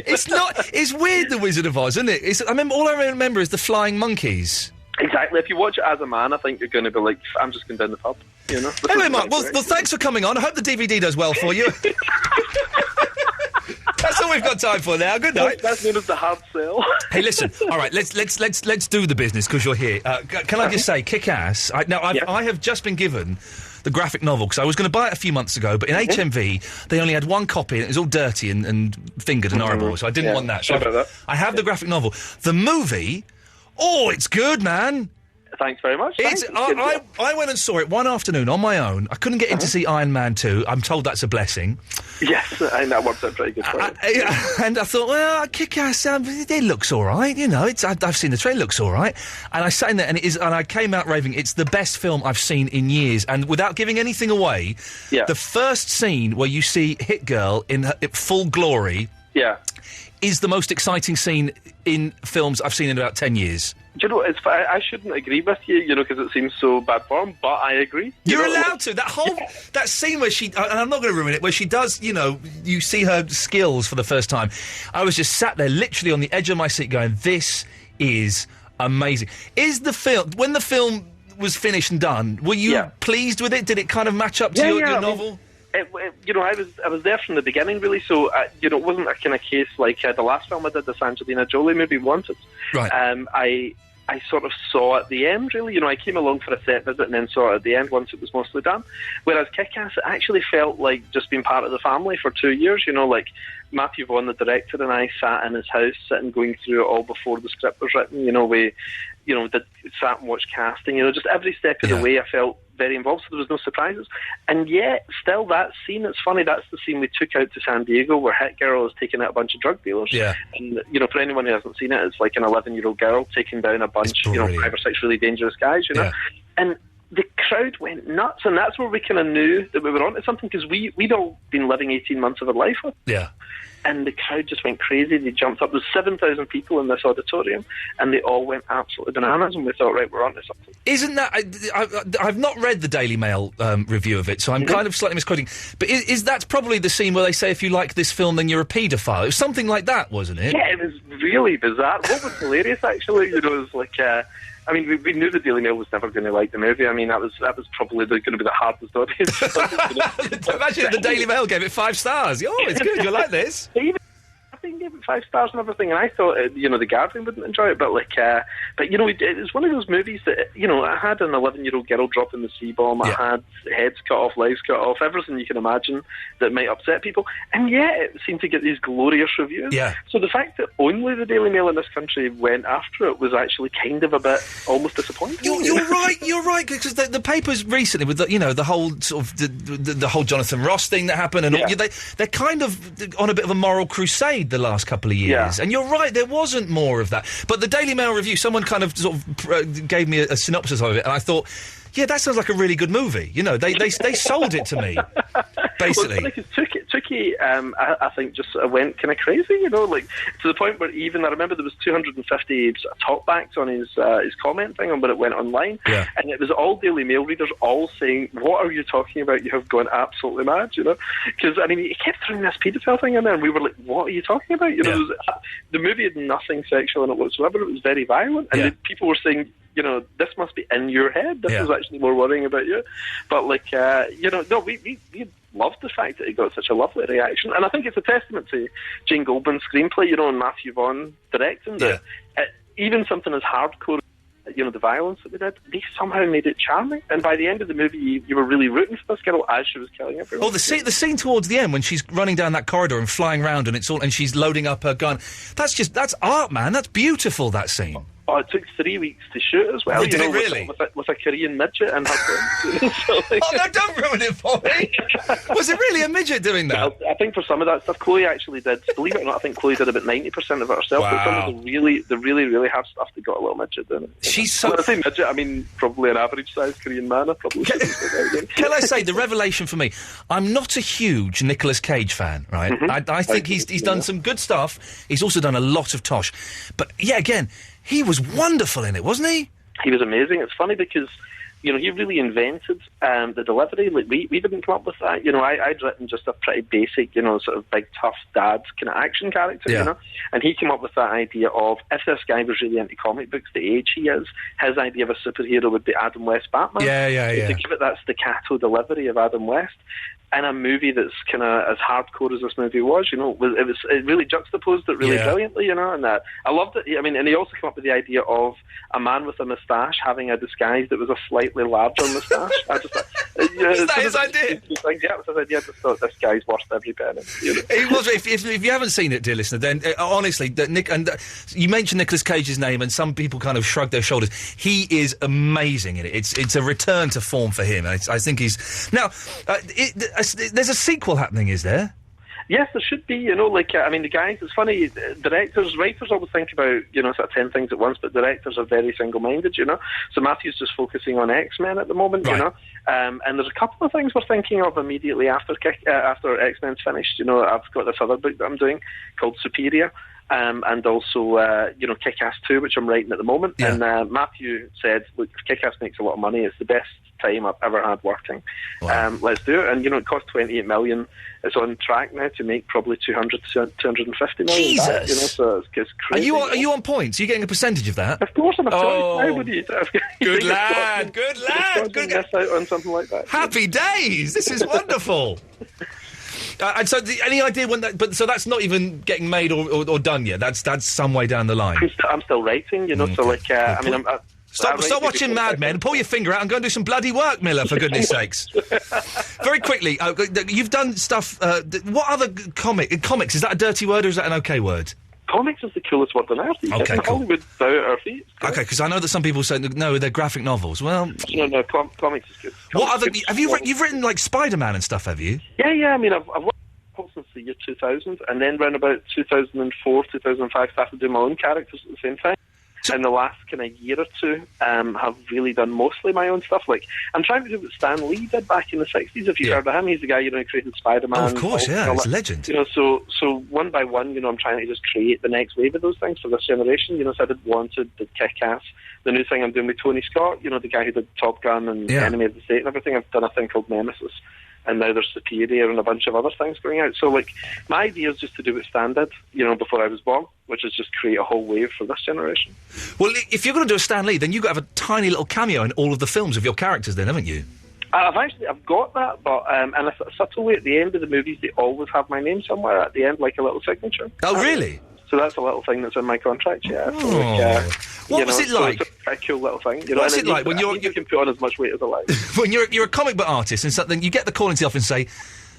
It's not. It's weird, The Wizard of Oz, isn't it? All I remember is the flying monkeys.
Exactly. If you watch it as a man, I think you're going to be like, I'm just going down the pub, you know?
Anyway, Mark, well, thanks for coming on. I hope the DVD does well for you. That's all we've got time for now. Good night.
That's known as the hard sell.
Hey, listen. All right, let's do the business because you're here. Can I just say, kick ass? I have just been given the graphic novel because I was going to buy it a few months ago, but in HMV they only had one copy and it was all dirty and fingered and horrible, so I didn't want that. So I have the graphic novel. The movie. Oh, it's good, man.
Thanks very much.
I went and saw it one afternoon on my own. I couldn't get in to see Iron Man 2. I'm told that's a blessing.
Yes, and that works out pretty good for you.
And I thought, well, kick-ass, it looks all right, you know. I've seen the trailer, it looks all right. And I sat in there, and I came out raving. It's the best film I've seen in years. And without giving anything away, the first scene where you see Hit Girl in full glory
Yeah.
is the most exciting scene in films I've seen in about 10 years.
Do you know, I shouldn't agree with you, you know, because it seems so bad form, but I agree.
You're allowed to. That scene where she, and I'm not going to ruin it, where she does, you know, you see her skills for the first time. I was just sat there literally on the edge of my seat going, this is amazing. Is the film, when the film was finished and done, were you pleased with it? Did it kind of match up to your novel?
You know, I was there from the beginning, really. So, you know, it wasn't a kind of case like the last film I did, this Angelina Jolie movie, Wanted.
Right.
I sort of saw at the end, really. You know, I came along for a set visit and then saw it at the end once it was mostly done. Whereas Kick-Ass, it actually felt like just being part of the family for 2 years. You know, like Matthew Vaughn, the director, and I sat in his house, sitting going through it all before the script was written. You know, we, you know, sat and watched casting. You know, just every step of the way, I felt very involved, so there was no surprises. And yet, still, that scene, it's funny, that's the scene we took out to San Diego where Hit Girl is taking out a bunch of drug dealers.
Yeah.
And, you know, for anyone who hasn't seen it, it's like an 11-year-old girl taking down a bunch, you know, 5 or 6 really dangerous guys, you know. And the crowd went nuts, and that's where we kind of knew that we were onto something, because we'd all been living 18 months of our life with.
Yeah.
And the crowd just went crazy. They jumped up. There's 7,000 people in this auditorium, and they all went absolutely bananas, and we thought, right, we're onto something.
Isn't that... I've not read the Daily Mail review of it, so I'm kind of slightly misquoting. But is that probably the scene where they say, if you like this film, then you're a paedophile? It was something like that, wasn't it?
Yeah, it was really bizarre. What was hilarious, actually, you know, it was like... I mean, we knew the Daily Mail was never going to like the movie. I mean, that was probably going to be the hardest audience.
Imagine if the Daily Mail gave it 5 stars. Oh, it's good. You like this?
I think gave it 5 stars and everything, and I thought, you know, the Guardian wouldn't enjoy it, but but you know, it was one of those movies that, you know, I had an 11-year-old girl dropping the C-bomb, I had heads cut off, lives cut off, everything you can imagine that might upset people, and yet it seemed to get these glorious reviews.
Yeah.
So the fact that only the Daily Mail in this country went after it was actually kind of a bit almost disappointing.
You're right, because the papers recently, with the, you know, the whole sort of the whole Jonathan Ross thing that happened, and they're kind of on a bit of a moral crusade the last couple of years, and you're right, there wasn't more of that. But the Daily Mail review, someone kind of sort of gave me a synopsis of it, and I thought, yeah, that sounds like a really good movie. You know, they sold it to me, basically.
Well, Tookie, I think, just went kind of crazy, you know, like, to the point where even, I remember there was 250 talkbacks on his comment thing on when it went online, and it was all Daily Mail readers all saying, what are you talking about? You have gone absolutely mad, you know? Because, I mean, he kept throwing this paedophile thing in there, and we were like, what are you talking about? You know, the movie had nothing sexual in it whatsoever. It was very violent, and people were saying, you know, this must be in your head. This is actually more worrying about you. But, like, you know, no, we loved the fact that it got such a lovely reaction. And I think it's a testament to Jane Goldman's screenplay, you know, and Matthew Vaughn directing, that even something as hardcore, you know, the violence that they did, they somehow made it charming. And by the end of the movie, you were really rooting for this girl as she was killing everyone.
Oh, the scene towards the end when she's running down that corridor and flying around, and she's loading up her gun. That's art, man. That's beautiful, that scene.
Oh, it took 3 weeks to shoot as well.
Did it really?
With a Korean midget and her
so, like, oh, no, don't ruin it for me. Was it really a midget doing that?
I think for some of that stuff, Chloe actually did. Believe it or not, I think Chloe did about 90% of it herself.
Wow.
But some of the really hard stuff, they got a little midget in it.
She's so...
When I say midget, I mean probably an average-sized Korean man. I probably
Can I say, the revelation for me, I'm not a huge Nicolas Cage fan, right? Mm-hmm. I think he's done some good stuff. He's also done a lot of tosh. But, yeah, again... He was wonderful in it, wasn't he?
He was amazing. It's funny because, you know, he really invented the delivery. Like, we didn't come up with that. You know, I'd written just a pretty basic, you know, sort of big, tough dad kind of action character, you know? And he came up with that idea of, if this guy was really into comic books, the age he is, his idea of a superhero would be Adam West Batman.
Yeah.
To give it that staccato delivery of Adam West. In a movie that's kind of as hardcore as this movie was, you know, it really juxtaposed it really brilliantly, you know, and I loved it. I mean, and he also came up with the idea of a man with a moustache having a disguise that was a slightly larger moustache. I just
is that his idea?
Yeah, it was his idea. I just thought, this guy's worth every penny. You know?
It was. If you haven't seen it, dear listener, then honestly, Nick, and you mentioned Nicolas Cage's name, and some people kind of shrug their shoulders. He is amazing in it. It's a return to form for him. I think he's now. There's a sequel happening, is there?
Yes, there should be, I mean, the guys, it's funny, directors, writers always think about, sort of 10 things at once, but directors are very single-minded, So Matthew's just focusing on X-Men at the moment, and there's a couple of things we're thinking of immediately after X-Men's finished. I've got this other book that I'm doing called Superior, and also, Kick-Ass 2, which I'm writing at the moment. Yeah. And Matthew said, look, Kick-Ass makes a lot of money. It's the best time I've ever had working. Wow. Let's do it. And, it cost $28 million. It's on track now to make probably $200 to $250 million.
Jesus!
Back, so it's crazy.
Are you on points? Are you getting a percentage of that?
Of course I'm a choice.
Good lad, good lad.
Good miss out on something like that.
Happy days! This is wonderful. And so, any idea when that? But so that's not even getting made or done yet. That's some way down the line.
I'm still writing, So I mean,
Stop watching Mad Men. Pull your finger out and go and do some bloody work, Miller. For goodness sakes. Very quickly, you've done stuff. What other comics? Is that a dirty word or is that an okay word?
Comics is the coolest word on earth.
Okay, cool.
Hollywood out at our feet.
Okay, because I know that some people say no, they're graphic novels. Well,
no, comics is good.
What other? You've written like Spider-Man and stuff, have you?
Yeah. I mean, I've worked since the year 2000, and then around about 2004, 2005, started doing my own characters at the same time. In the last kind of year or two, have really done mostly my own stuff. Like, I'm trying to do what Stan Lee did back in the 60s, if you've heard of him. He's the guy, who created Spider-Man.
Oh, of course, yeah, he's a legend.
So one by one, I'm trying to just create the next wave of those things for this generation. So I did Wanted, did Kick-Ass. The new thing I'm doing with Tony Scott, the guy who did Top Gun and Enemy of the State and everything, I've done a thing called Nemesis. And now there's Superior and a bunch of other things going out. So, my idea is just to do what Stan did, before I was born, which is just create a whole wave for this generation.
Well, if you're going to do a Stan Lee, then you've got to have a tiny little cameo in all of the films of your characters then, haven't you?
I've got that, but in a subtle way, at the end of the movies, they always have my name somewhere at the end, like a little signature.
Oh, really?
So that's a little thing that's in my contract, yeah.
What was it like?
So it's a cool little thing.
What's it like when you
can put on as much weight as I like?
When you're a comic book artist and something, you get the call into the office and say,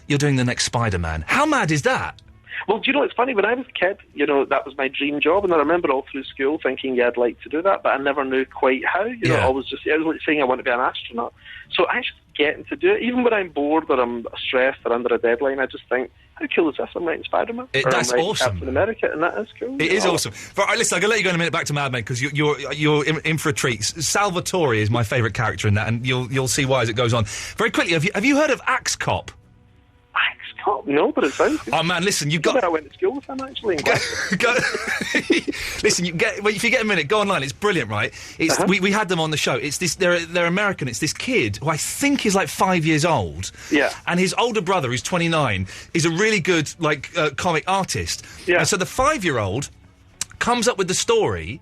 you're doing the next Spider-Man. How mad is that?
Well, do you know, it's funny, when I was a kid, that was my dream job, and I remember all through school thinking, I'd like to do that, but I never knew quite how, it was like saying I want to be an astronaut. So actually getting to do it, even when I'm bored or I'm stressed or under a deadline, I just think, how cool is this? I'm writing Spider-Man.
That's awesome.
Captain America, and that is cool.
It is awesome. Right, listen, I'm going to let you go in a minute back to Mad Men, because you're in for a treat. Salvatore is my favourite character in that, and you'll see why as it goes on. Very quickly, have you heard of Axe Cop?
No, but it sounds good.
Oh man, listen, you've got.
I went to school with him actually.
Listen, if you get a minute, go online. It's brilliant, right? It's we had them on the show. It's this. They're American. It's this kid who I think is like 5 years old.
Yeah.
And his older brother, who's 29, is a really good comic artist.
Yeah.
And so the 5-year-old comes up with the story,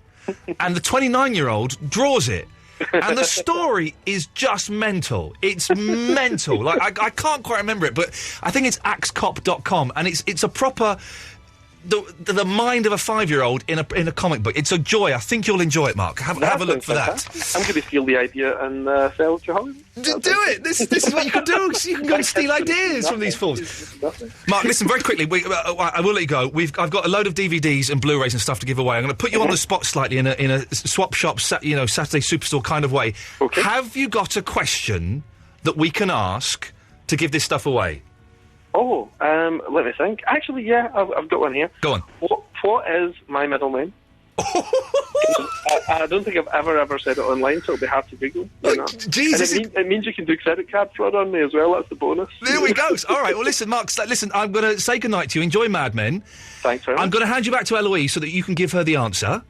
and the 29-year-old draws it. And the story is just mental. It's mental. Like I can't quite remember it, but I think it's axecop.com, and it's a proper the mind of a 5-year-old in a comic book. It's a joy. I think you'll enjoy it, Mark. Have a look for that.
I'm going to steal the idea and sell it to Hollywood.
Do it. This is what you can do. You can go and steal ideas from these fools. Mark, listen very quickly. I will let you go. I've got a load of DVDs and Blu-rays and stuff to give away. I'm going to put you on the spot slightly in a swap shop, Saturday Superstore kind of way.
Okay.
Have you got a question that we can ask to give this stuff away?
Oh, let me think. Actually, yeah, I've got one here.
Go on.
What is my middle name? I don't think I've ever said it online, so it'll be hard to Google.
Jesus.
It means you can do credit card fraud on me as well. That's the bonus.
There we go. All right. Well, listen, Mark. Listen, I'm going to say goodnight to you. Enjoy Mad Men.
Thanks very much.
I'm going to hand you back to Eloise so that you can give her the answer.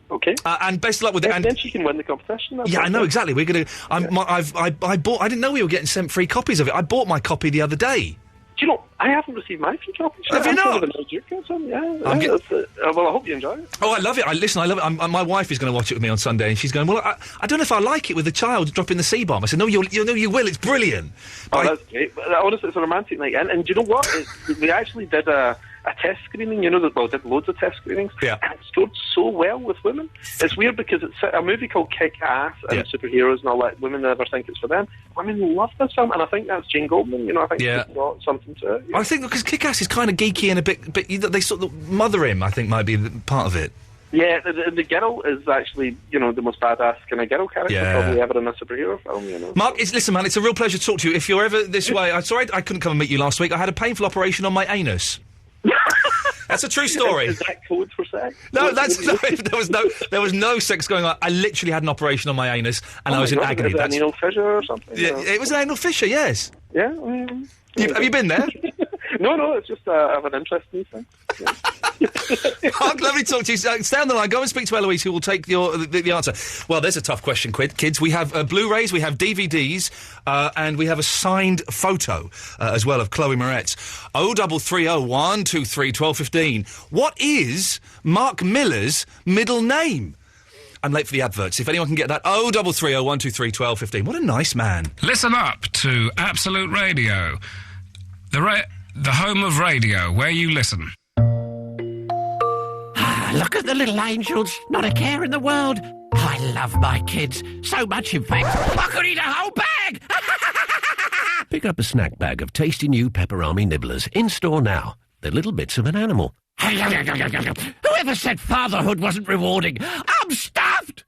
Okay.
And best of luck with it.
And then she can win the competition.
Yeah, I know exactly. We're going to. I bought. I didn't know we were getting sent free copies of it. I bought my copy the other day.
Do you know, I haven't received my free copy.
Have you not?
Well, I hope you enjoy it.
Oh, I love it. I love it. My wife is going to watch it with me on Sunday, and she's going, well, I don't know if I like it with the child dropping the C-bomb. I said, no, you will. It's brilliant.
That's great. But honestly, it's a romantic night. And do you know what? We actually did a test screening, did loads of test screenings.
Yeah.
And it scored so well with women. It's weird because it's a movie called Kick-Ass and superheroes and all that. Women never think it's for them. Women love this film, and I think that's Jane Goldman. I think it's got something to it.
I think because Kick-Ass is kind of geeky and a bit they sort of mother him, I think, might be part of it.
Yeah, the girl is actually, the most badass kind of girl character probably ever in a superhero film,
Mark, listen, man, it's a real pleasure to talk to you. If you're ever this way... I'm sorry I couldn't come and meet you last week. I had a painful operation on my anus. That's a true story.
Is that code for sex?
No, there was no sex going on. I literally had an operation on my anus, and I was in agony.
Is it an anal fissure or something?
Yeah, it was an anal fissure, yes.
Yeah.
Have you been there?
No, it's just I have an interest in things.
Mark, lovely to talk to you. Stay on the line. Go and speak to Eloise, who will take the answer. Well, there's a tough question, kids. We have Blu-rays, we have DVDs, and we have a signed photo as well of Chloe Moretz. 0330 123 1215. What is Mark Miller's middle name? I'm late for the adverts. If anyone can get that, 0330 123 1215. What a nice man.
Listen up to Absolute Radio, the home of radio, where you listen.
Look at the little angels, not a care in the world. I love my kids, so much in fact, I could eat a whole bag! Pick up a snack bag of tasty new Pepperami Nibblers, in store now. They're little bits of an animal. Whoever said fatherhood wasn't rewarding? I'm stuffed!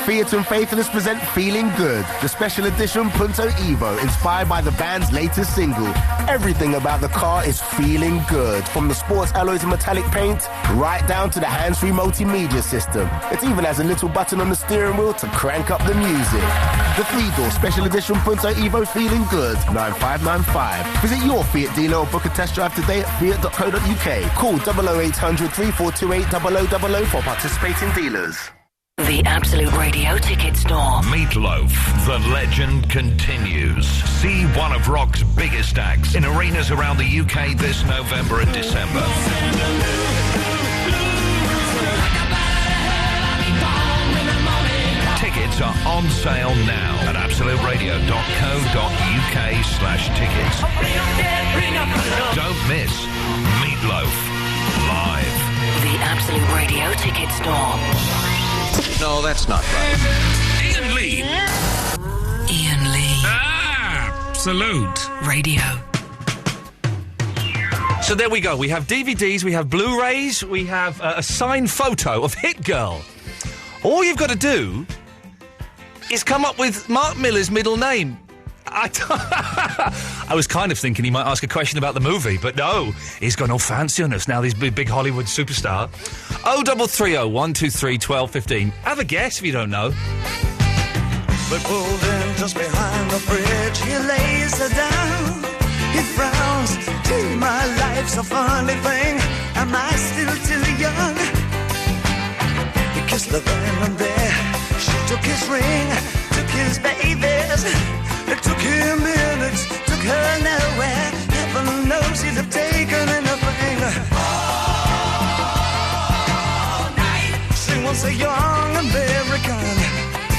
Fiat and Faithless present Feeling Good, the special edition Punto Evo, inspired by the band's latest single. Everything about the car is feeling good, from the sports alloys and metallic paint, right down to the hands-free multimedia system. It even has a little button on the steering wheel to crank up the music. The 3-door special edition Punto Evo Feeling Good, 9595. Visit your Fiat dealer or book a test drive today at fiat.co.uk. Call 00800 3428 0000 for participating dealers.
The Absolute Radio Ticket Store.
Meatloaf, the legend continues. See one of rock's biggest acts in arenas around the UK this November and December. Tickets are on sale now at absoluteradio.co.uk/tickets. Don't miss Meatloaf live.
The Absolute Radio Ticket Store.
No, that's not right.
Iain Lee.
Iain Lee.
Absolute
Radio.
So there we go. We have DVDs, we have Blu-rays, we have a signed photo of Hit Girl. All you've got to do is come up with Mark Miller's middle name. I was kind of thinking he might ask a question about the movie, but no, he's gone all fancy on us now, this big Hollywood superstar. 0330 123 1215. Have a guess if you don't know.
But pulled in just behind the bridge, he lays her down. He frowns, gee, my life's a funny thing. Am I still too young? He kissed her then and there. She took his ring, took his babies. It took him minutes, took her nowhere. Heaven knows he'd have taken anything. All night. She wants a young American.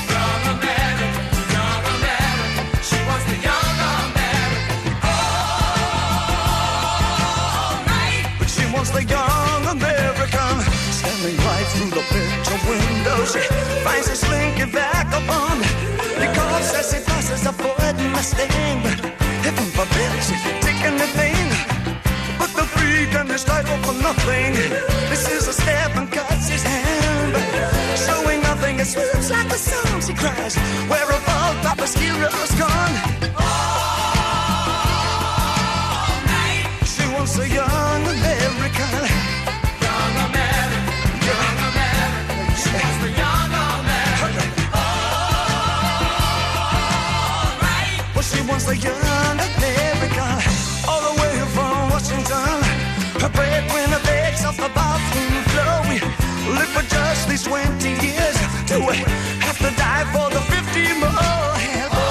Young American, young American. She wants the young American. All night. But she wants the young American. Standing right through the picture window, she finds a slinky vagabond. Because as he passes, avoiding the sting. But heaven forbid she'd take anything but the freak and his title for nothing. This is a step and cuts his hand, showing nothing. It swoops like the song she cries. Where have all Papa's heroes gone? All night. She wants a young American. Young American. Young American. She wants the young American. She wants the young America, all the way from Washington. Her breadwinner begs off the bathroom floor. We live for just these 20 years. Do we have to die for the 50 more? All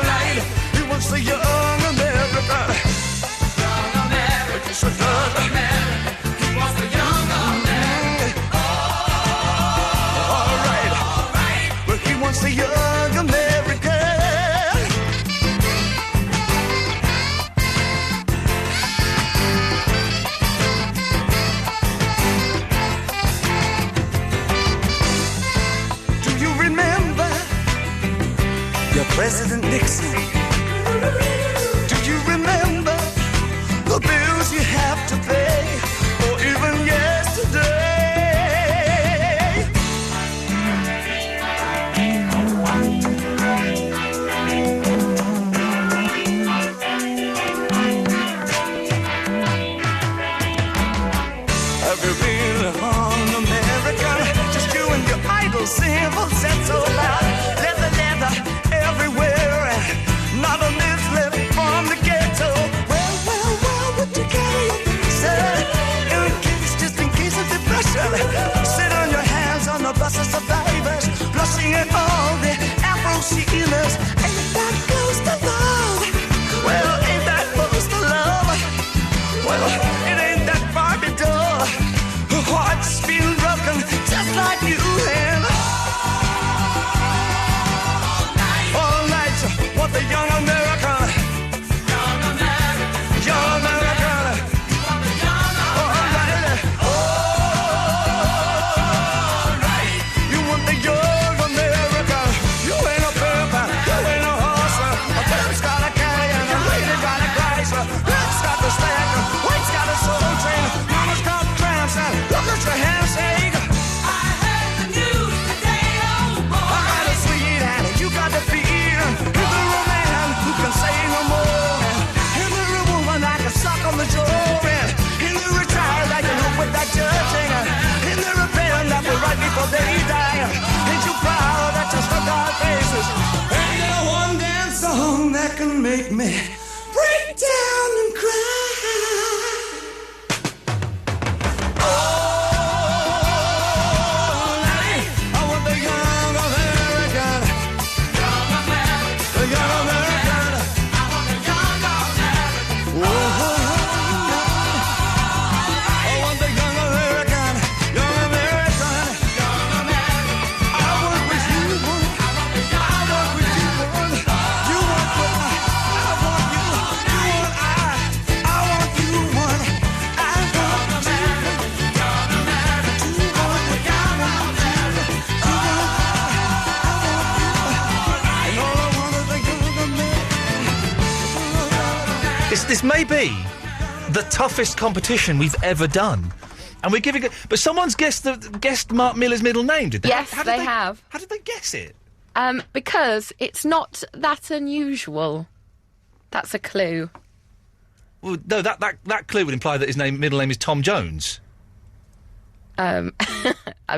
night, he wants the young America. Young America, so young America. He wants the young America. All right, but he wants the young America. Do you remember your President Nixon? Do you remember the bills you have to pay? Or can make me break down and cry.
This may be the toughest competition we've ever done. And we're giving it... But someone's guessed Mark Miller's middle name, did they?
Yes, they have.
How did they guess it?
Because it's not that unusual. That's a clue.
Well, no, that clue would imply that his middle name is Tom Jones.
I've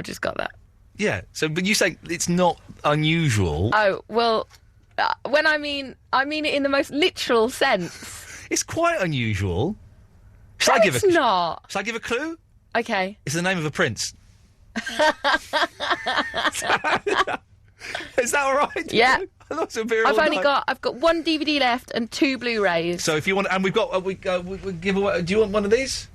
just got that.
Yeah, so, but you say it's not unusual.
Oh, well, when I mean it in the most literal sense.
It's quite unusual.
No, it's not.
Shall I give a clue?
Okay.
It's the name of a prince. Is that all right?
Yeah.
I've
got one DVD left and 2 Blu-rays.
So if you want, and we've got we give away. Do you want one of these?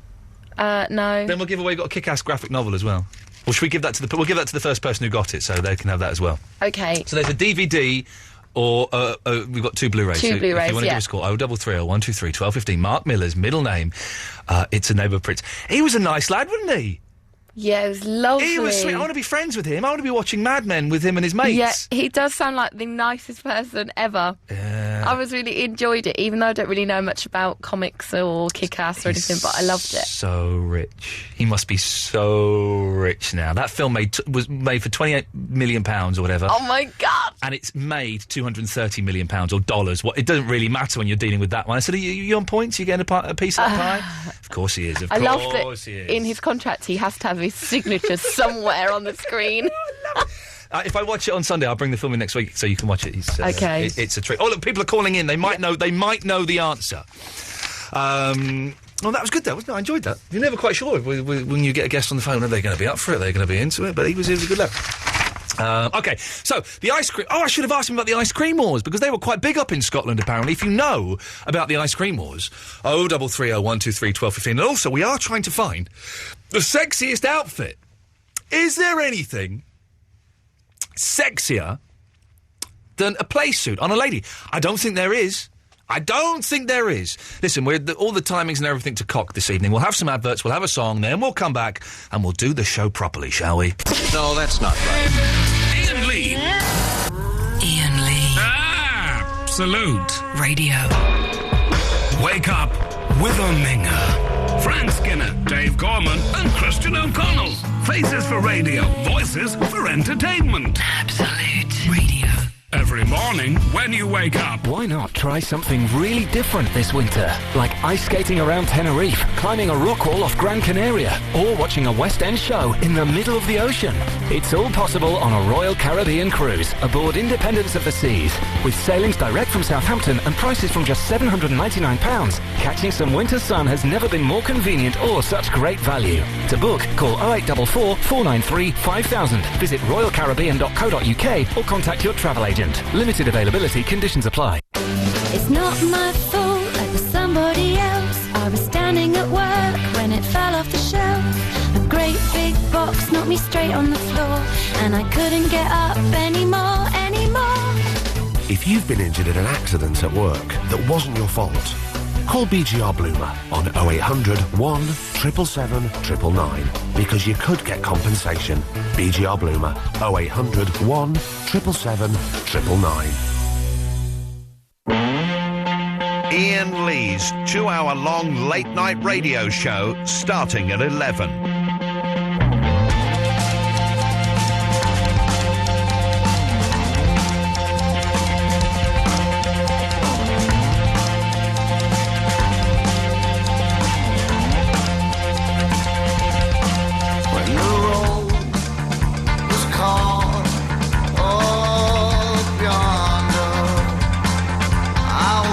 No.
Then we'll give away. Got a kick-ass graphic novel as well. Or should we give that to the? We'll give that to the first person who got it, so they can have that as well.
Okay.
So there's a DVD. Or we've got 2 Blu-rays.
2 Blu-rays,
if you want to give us a call, 0330 123 1215. Mark Miller's middle name. It's a neighbour prince. He was a nice lad, wasn't he?
Yeah, it was lovely.
He was sweet. I want to be friends with him. I want to be watching Mad Men with him and his mates.
Yeah, he does sound like the nicest person ever. I was really enjoyed it, even though I don't really know much about comics or Kick-Ass or anything, but I loved it.
So rich. He must be so rich now. That film was made for £28 million or whatever.
Oh my God!
And it's made £230 million or dollars. It doesn't really matter when you're dealing with that one. I said, are you on points? You getting a piece of that pie? Of course he is.
I love that in his contract he has to have his signature somewhere on the screen.
If I watch it on Sunday, I'll bring the film in next week so you can watch it.
Okay.
It's a treat. Oh, look, people are calling in. They might know the answer. Well, that was good, though, wasn't it? I enjoyed that. You're never quite sure when you get a guest on the phone, are they going to be up for it? Are they going to be into it? But he was a good lad. OK, so the ice cream... Oh, I should have asked him about the ice cream wars, because they were quite big up in Scotland, apparently. If you know about the ice cream wars, 0330 123 1215. And also, we are trying to find the sexiest outfit. Is there anything sexier than a play suit on a lady? I don't think there is. Listen, we're all the timings and everything to cock this evening. We'll have some adverts, we'll have a song, then we'll come back and we'll do the show properly, shall we?
No, that's not right.
Ian Lee.
Iain Lee.
Absolute
Radio.
Wake up with Ominga. Fran Skinner, Dave Gorman and Christian O'Connell. Faces for radio, voices for entertainment.
Absolute Radio.
Every morning when you wake up.
Why not try something really different this winter? Like ice skating around Tenerife, climbing a rock wall off Gran Canaria, or watching a West End show in the middle of the ocean. It's all possible on a Royal Caribbean cruise aboard Independence of the Seas. With sailings direct from Southampton and prices from just £799, catching some winter sun has never been more convenient or such great value. To book, call 0844 493 5000. Visit royalcaribbean.co.uk or contact your travel agent. Limited availability, conditions apply.
It's not my fault, it was somebody else. I was standing at work when it fell off the shelf. A great big box knocked me straight on the floor, and I couldn't get up anymore.
If you've been injured in an accident at work that wasn't your fault, call BGR Bloomer on 0800 177 999 because you could get compensation. BGR Bloomer 0800 177 999.
Iain Lee's 2-hour-long late-night radio show starting at 11.
I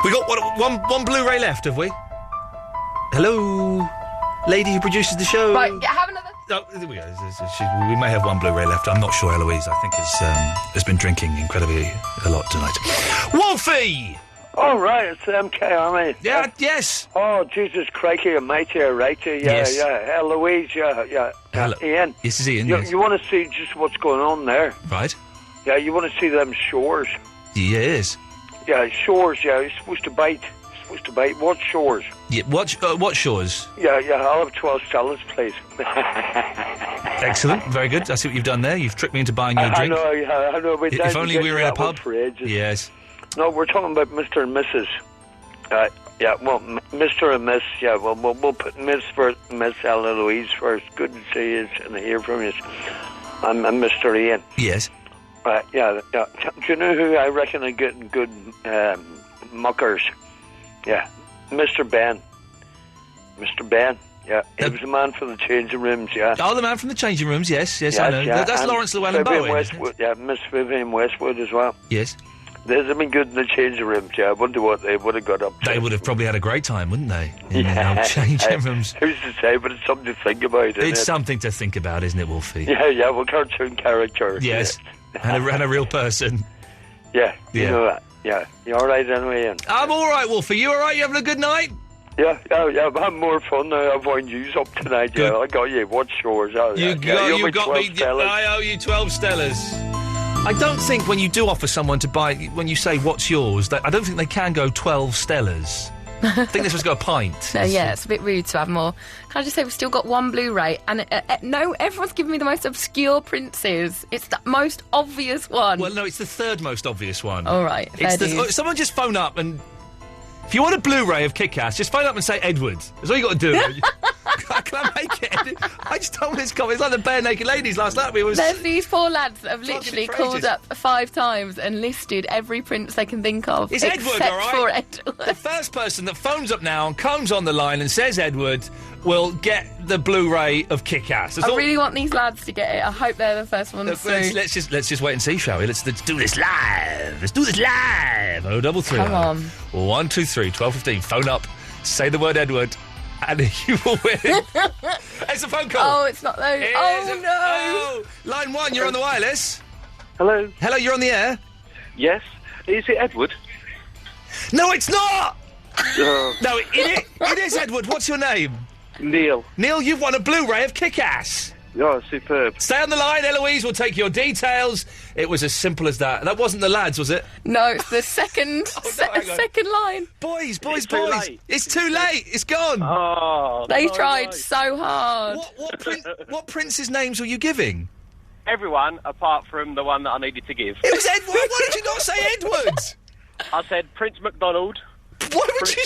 We got one Blu-ray left, have we? Hello, lady who produces the show.
Right, have another.
Oh, there we go. We may have one Blu-ray left. I'm not sure. Eloise, I think, has been drinking incredibly a lot tonight. Wolfie.
Oh, right, it's MK, aren't they?
Yeah, yes.
Oh, Jesus, crikey, matey, righty, yeah,
Yes.
yeah. Louise, yeah.
Hello.
Ian.
This is Ian,
You,
yes.
you want to see just what's going on there?
Right.
Yeah, you want to see them shores?
Yes.
Yeah, shores, yeah, you're supposed to bite. What shores?
Yeah, what shores?
Yeah, I'll have 12 salads, please.
Excellent, very good. I see what you've done there. You've tricked me into buying you a drink.
I know.
If only we were in a pub.
For ages.
Yes.
No, we're talking about Mr. and Mrs. Mr. and Miss, we'll put Miss first, Miss Louise first. Good to see you and hear from you. I'm Mr. Ian.
Yes.
Do you know who I reckon are getting good muckers? Yeah, Mr. Ben. Mr. Ben, yeah. He was the man from the changing rooms, yeah.
Oh, the man from the changing rooms, yes, I know.
Yeah.
That's
And
Lawrence Llewellyn
Vivian
Bowen.
Westwood, yeah, Miss Vivian Westwood as well.
Yes.
They'd have been good in the changing rooms, yeah. I wonder what they would have got up to.
They would have probably had a great time, wouldn't they? In the old changing rooms.
Who's to say, but it's something to think about, isn't
It's
it?
something to think about, isn't it, Wolfie?
Yeah, well, cartoon character.
Yes, and a real person.
Yeah, you
Yeah.
know that. Yeah, you all right anyway, Ian?
I'm all right, Wolfie. You all right? You having a good night?
Yeah, I'm having more fun now. I've wound you up tonight, yeah. I got you. What shores? Oh,
You
owe me
got
12
me.
Stellas.
I owe you 12 Stellas. I don't think when you do offer someone to buy, when you say what's yours, I don't think they can go 12 Stellas. I think this was go a pint.
No, yeah, it's a bit rude to have more. Can I just say we've still got one Blu-ray, and no, everyone's giving me the most obscure princes. It's the most obvious one.
Well, no, it's the third most obvious one.
All right, fair dues.
Someone just phone up and. If you want a Blu-ray of Kick-Ass, just phone up and say Edward. That's all you got to do. Can I make it? I just don't want this comment. It's like the Bare Naked Ladies last night.
There's these poor lads that have literally called up 5 times and listed every prince they can think of.
It's
except
Edward, all right?
for Edward.
The first person that phones up now and comes on the line and says Edward will get the Blu-ray of Kick-Ass.
I really want these lads to get it. I hope they're the first ones to.
Let's just wait and see, shall we? Let's do this live. Let's do this live. 033.
Come on.
123 1215. Phone up. Say the word Edward. And you will win. It's a phone call.
Oh, it's not those.
It
Oh,
is
no.
Oh, line 1, you're on the wireless.
Hello.
Hello, you're on the air.
Yes. Is it Edward?
No, it's not!
Oh.
No, it is Edward. What's your name?
Neil.
Neil, you've won a Blu-ray of Kick-Ass.
Oh, superb.
Stay on the line, Eloise. We'll take your details. It was as simple as that. That wasn't the lads, was it?
No, it's the second second line.
Boys.
It's too late.
It's too late. It's gone.
Oh,
They tried so hard.
What prince's names were you giving?
Everyone, apart from the one that I needed to give.
It was Edward. Why did you not say Edward?
I said Prince MacDonald.
Why would you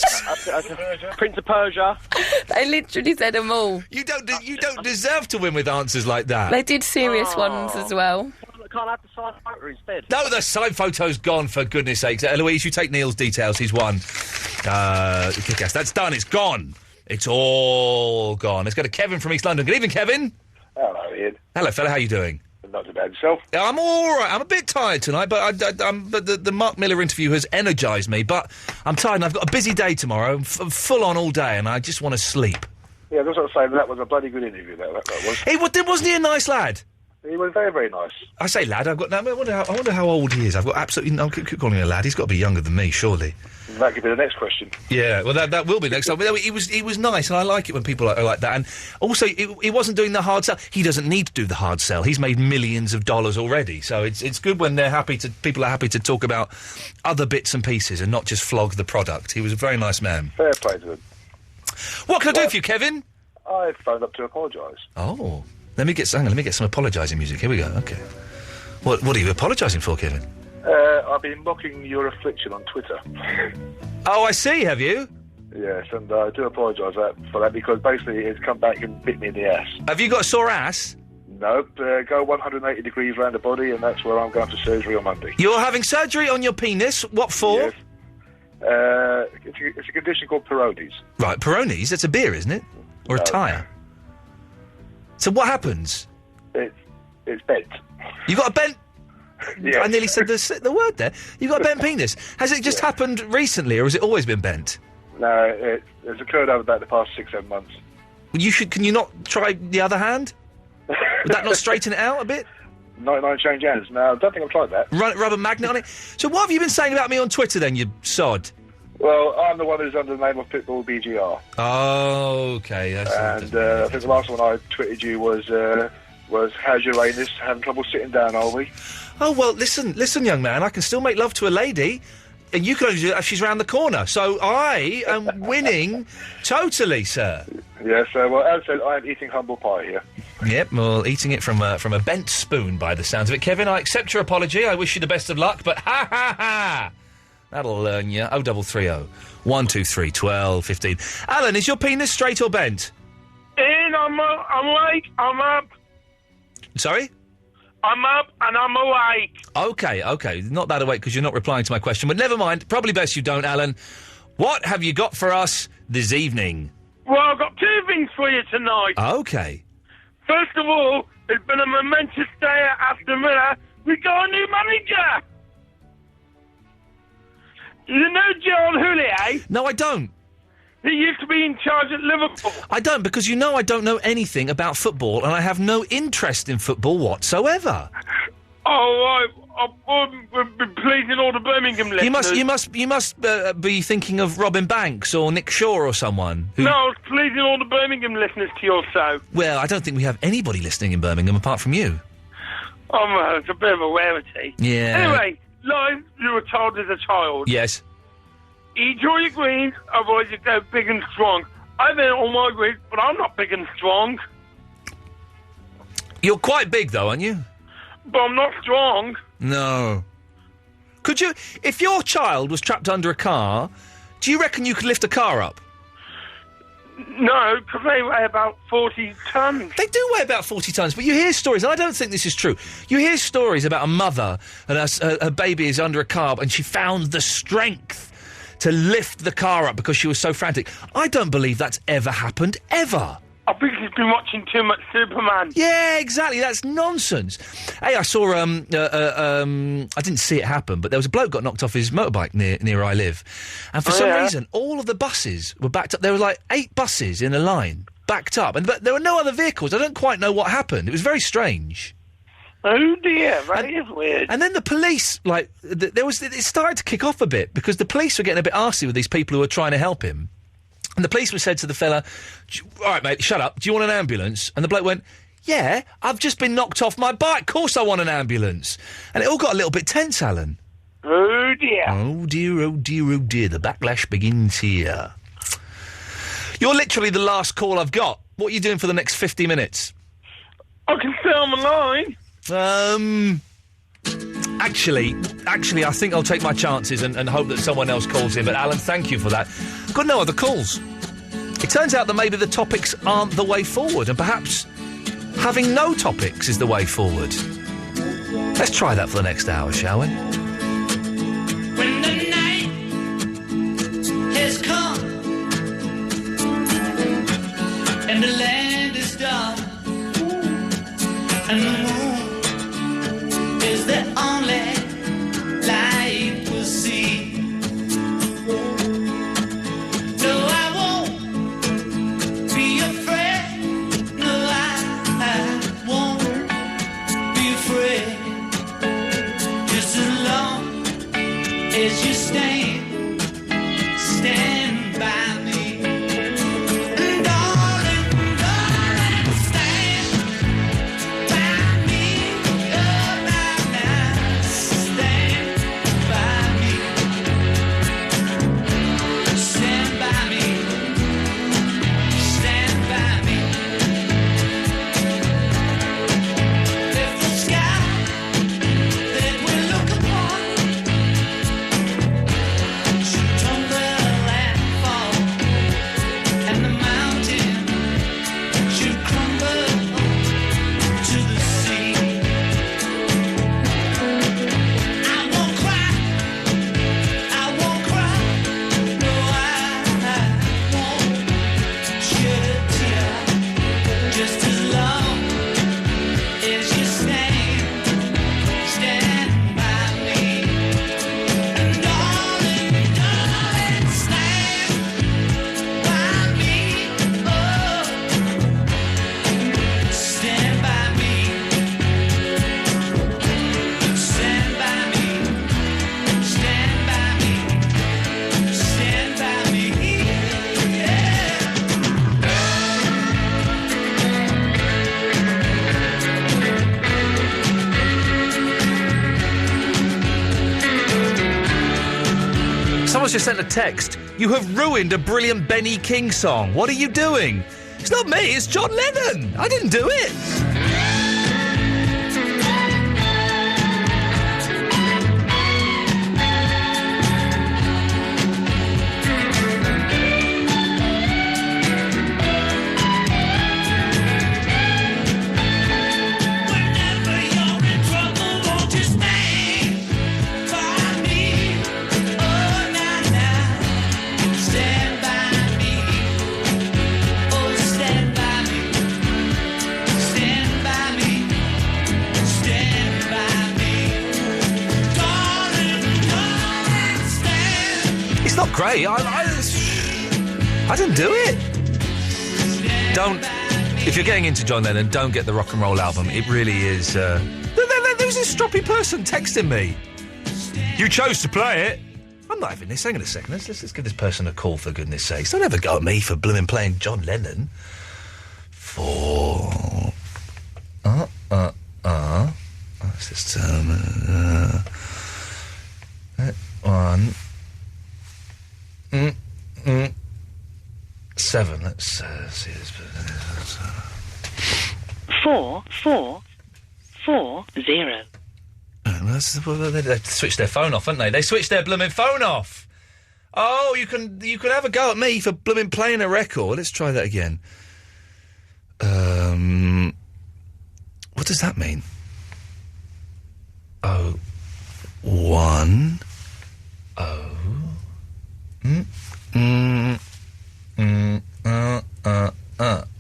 Prince of Persia.
They literally said them all.
You don't deserve to win with answers like that.
They did serious ones as well.
Can't I have the side photo instead?
No, the side photo's gone, for goodness sakes. Eloise, you take Neil's details. He's won. Kick-Ass. That's done. It's gone. It's all gone. Let's go to Kevin from East London. Good evening, Kevin.
Hello, Ian.
Hello, fella. How you doing?
Not too bad yourself.
I'm all right. I'm a bit tired tonight, but the Mark Miller interview has energised me. But I'm tired, and I've got a busy day tomorrow, full on all day, and I just want to sleep.
Yeah, that's what I'm saying. That was a bloody good interview. That was.
Wasn't he a nice lad?
He was very, very nice.
I say lad. I wonder how old he is. I've got absolutely. I'll keep calling him a lad. He's got to be younger than me, surely.
That could be the next question.
Yeah, well, that will be next time. He was nice, and I like it when people are like that. And also, he wasn't doing the hard sell. He doesn't need to do the hard sell. He's made millions of dollars already. So it's good when people are happy to talk about other bits and pieces and not just flog the product. He was a very nice man.
Fair play to him.
What can I do for you, Kevin?
I phoned up to apologise.
Oh, let me get some apologising music. Here we go. Okay. What are you apologising for, Kevin?
I've been mocking your affliction on Twitter.
Oh, I see, have you?
Yes, and I do apologise for that because basically it's come back and bit me in the ass.
Have you got a sore ass?
Nope, go 180 degrees around the body and that's where I'm going for surgery on Monday.
You're having surgery on your penis? What for?
Yes. It's a condition called Peyronie's.
Right, Peyronie's? That's a beer, isn't it? Or a tyre? So what happens?
It's bent.
You got a bent...
Yes.
I nearly said the word there. You've got a bent penis. Has it just happened recently, or has it always been bent?
No, it's occurred over about the past 6-7 months.
Well, can you not try the other hand? Would that not straighten it out a bit?
99 change hands. No, I don't think I've tried that.
Rub a magnet on it? So what have you been saying about me on Twitter then, you sod?
Well, I'm the one who's under the name of Pitbull BGR.
Oh, okay.
I think the last one I tweeted you was how's your anus? Having trouble sitting down, are we?
Oh, well, listen, young man, I can still make love to a lady, and you can only do that if she's round the corner. So I am winning totally, sir.
Yes, well, as I said, I am eating humble pie here.
Yep, well, eating it from a bent spoon by the sounds of it. Kevin, I accept your apology. I wish you the best of luck, but ha! That'll learn you. 0330 123 12 15. Alan, is your penis straight or bent?
Ian, I'm awake. I'm up.
Sorry?
I'm up and I'm awake.
Okay. Not that awake because you're not replying to my question, but never mind. Probably best you don't, Alan. What have you got for us this evening?
Well, I've got two things for you tonight.
Okay.
First of all, it's been a momentous day at Aston Villa. We got a new manager. You know John Houllier?
No, I don't.
He used to be in charge at Liverpool.
I don't, because you know I don't know anything about football, and I have no interest in football whatsoever.
Oh, I've been pleasing all the Birmingham listeners.
You must be thinking of Robin Banks or Nick Shaw or someone.
No, I was pleasing all the Birmingham listeners to your show.
Well, I don't think we have anybody listening in Birmingham apart from you.
Oh, well, it's a bit of a rarity.
Yeah.
Anyway, like you were told as a child.
Yes.
Eat all your greens, otherwise you go big and strong. I've eaten all my greens, but I'm not big and strong.
You're quite big, though, aren't you?
But I'm not strong.
No. Could you... If your child was trapped under a car, do you reckon you could lift a car up?
No, because they weigh about 40 tons.
They do weigh about 40 tons, but you hear stories, and I don't think this is true. You hear stories about a mother and her baby is under a car, and she found the strength to lift the car up because she was so frantic. I don't believe that's ever happened, ever.
I think he's been watching too much Superman.
Yeah, exactly. That's nonsense. Hey, I saw, I didn't see it happen, but there was a bloke got knocked off his motorbike near where I live. And for some reason, all of the buses were backed up. There were like 8 buses in a line, backed up. But there were no other vehicles. I don't quite know what happened. It was very strange.
Oh dear, that is weird.
And then the police, it started to kick off a bit because the police were getting a bit arsey with these people who were trying to help him. And the policeman said to the fella, all right, mate, shut up. Do you want an ambulance? And the bloke went, yeah, I've just been knocked off my bike. Of course I want an ambulance. And it all got a little bit tense, Alan.
Oh, dear.
Oh, dear, oh, dear, oh, dear. The backlash begins here. You're literally the last call I've got. What are you doing for the next 50 minutes?
I can stay on the line.
Actually, I think I'll take my chances and hope that someone else calls in. But, Alan, thank you for that. Got no other calls. It turns out that maybe the topics aren't the way forward, and perhaps having no topics is the way forward. Let's try that for the next hour, shall we?
When the night has come and the land is dark and the moon is the only light we'll see. No, I won't be afraid. No, I won't be afraid. Just as long as you stand by me. And darling,
just sent a text. You have ruined a brilliant Benny King song. What are you doing? It's not me, it's John Lennon. I didn't do it. Great. I didn't do it. Don't. If you're getting into John Lennon, don't get the rock and roll album. It really is. There was this stroppy person texting me. You chose to play it. I'm not having this. Hang on a second. Let's give this person a call, for goodness sakes. Don't ever go at me for blooming playing John Lennon. What's this term? 1. 7. Let's see this.
4440.
They switched their phone off, haven't they? They switched their blooming phone off. Oh, you can have a go at me for blooming playing a record. Let's try that again. What does that mean? 1 0.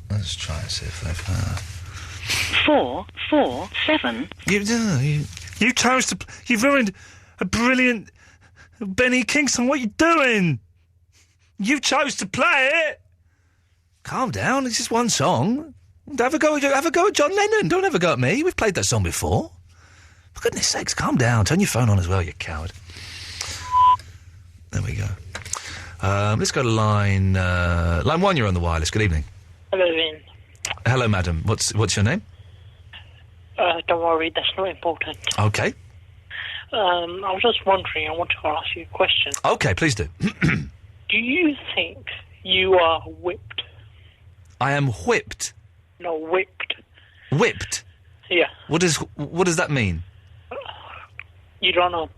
Let's try and see if they've
447.
You chose to. You've ruined a brilliant Benny King song. What are you doing? You chose to play it. Calm down. It's just one song. Have a go at John Lennon. Don't have a go at me. We've played that song before. For goodness sakes, calm down. Turn your phone on as well, you coward. There we go. Let's go to line 1. You're on the wireless. Good evening.
Hello, Ian.
Hello, madam. What's your name?
Don't worry, that's not important.
Okay.
I was just wondering, I wanted to ask you a question.
Okay, please do.
Do you think you are whipped?
I am whipped?
No, whipped.
Whipped?
Yeah.
What does that mean?
You don't know?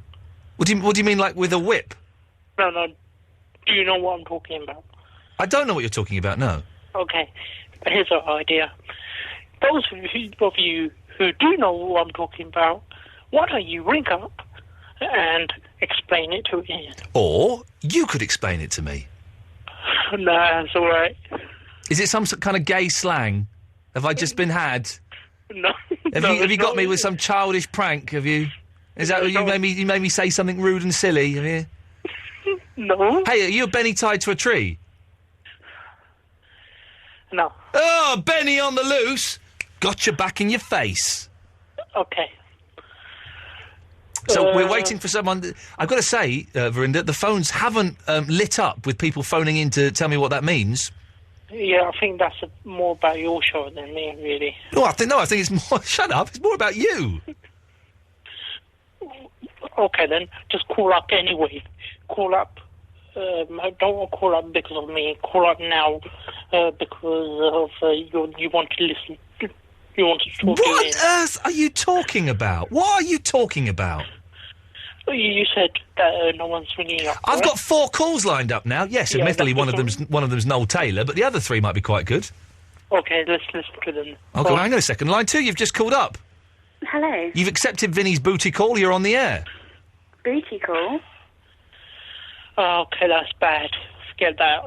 What do you mean, like with a whip?
No. Do you know what I'm talking about?
I don't know what you're talking about, no.
Okay. But here's our idea. Those of you who do know what I'm talking about, why don't you ring up and explain it to Ian?
Or you could explain it to me.
Nah, it's all right.
Is it some kind of gay slang? Have I just been had?
No.
Have you got me with some childish prank? Have you? Is that you made me say something rude and silly? Have you?
No.
Hey, are you a Benny tied to a tree?
No.
Oh, Benny on the loose. Got you back in your face.
Okay.
So we're waiting for someone. I've got to say, Verinda, the phones haven't lit up with people phoning in to tell me what that means.
Yeah, I think that's more about your show than me, really.
No, I think it's more... Shut up, it's more about you.
Okay, then, just call up anyway. Call up. Don't call up because of me. Call up now because of you want to listen. You want to talk.
What on earth are you talking about? What are you talking about?
You said that no one's ringing up.
I've got 4 calls lined up now. Yes,
Yeah,
admittedly,
that's
one of them's Noel Taylor, but the other 3 might be quite good.
Okay, let's listen to them.
Okay, hang on a second. Line 2, you've just called up.
Hello.
You've accepted Vinny's booty call. You're on the air.
Booty call?
Oh, okay, that's bad. Forget that.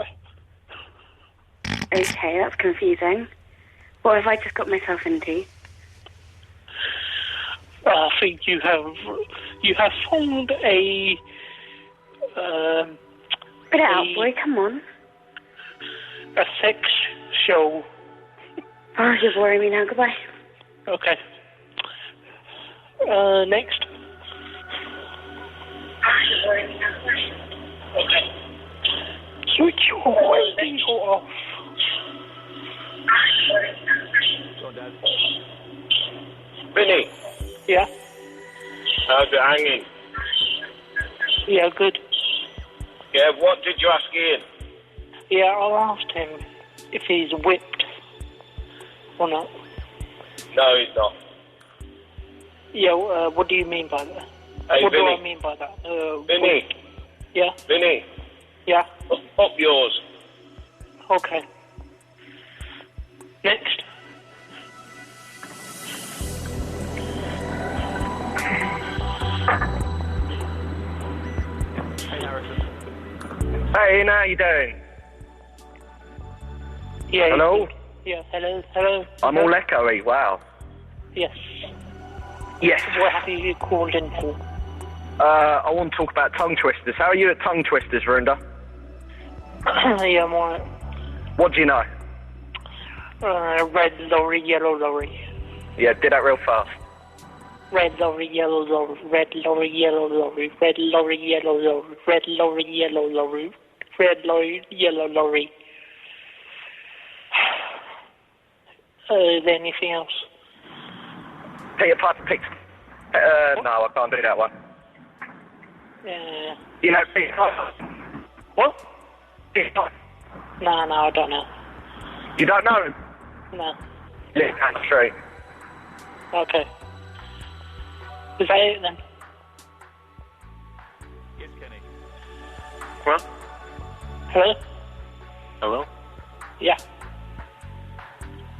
Okay, that's confusing. What have I just got myself into?
I think you have found a...
Put it out, boy, come on.
A sex show.
Oh, you're boring me now, goodbye.
Okay. Next. Okay. Switch your radio off.
Vinny.
Yeah?
How's it hanging?
Yeah, good.
Yeah, what did you ask Ian?
Yeah, I asked him if he's whipped or not.
No, he's not.
Yeah, what do you mean by that?
Hey,
what
Vinny.
do I mean by that?
Vinny.
Yeah?
Vinny.
Yeah?
Up yours.
Okay. Next.
Hey, Ian, how you doing?
Yeah.
Hello?
Yeah, hello.
I'm all echoey, wow.
Yes.
Yes.
What have you called in for?
I want to talk about tongue twisters. How are you at tongue twisters, Verinda?
Yeah, I'm alright.
What do you know?
Red lorry, yellow lorry.
Yeah, did that real fast.
Red lorry, yellow lorry, red lorry, yellow lorry, red lorry, yellow lorry, red lorry, yellow lorry, red lorry, yellow lorry. Is there anything else?
Peter Piper picked... no, I can't do that one. You know Peter Piper?
What?
Peter Piper.
No, I don't know.
You don't know him?
No.
Yeah, that's true.
Okay. Is that it then?
Yes, Kenny.
What?
Hello?
Hello?
Yeah.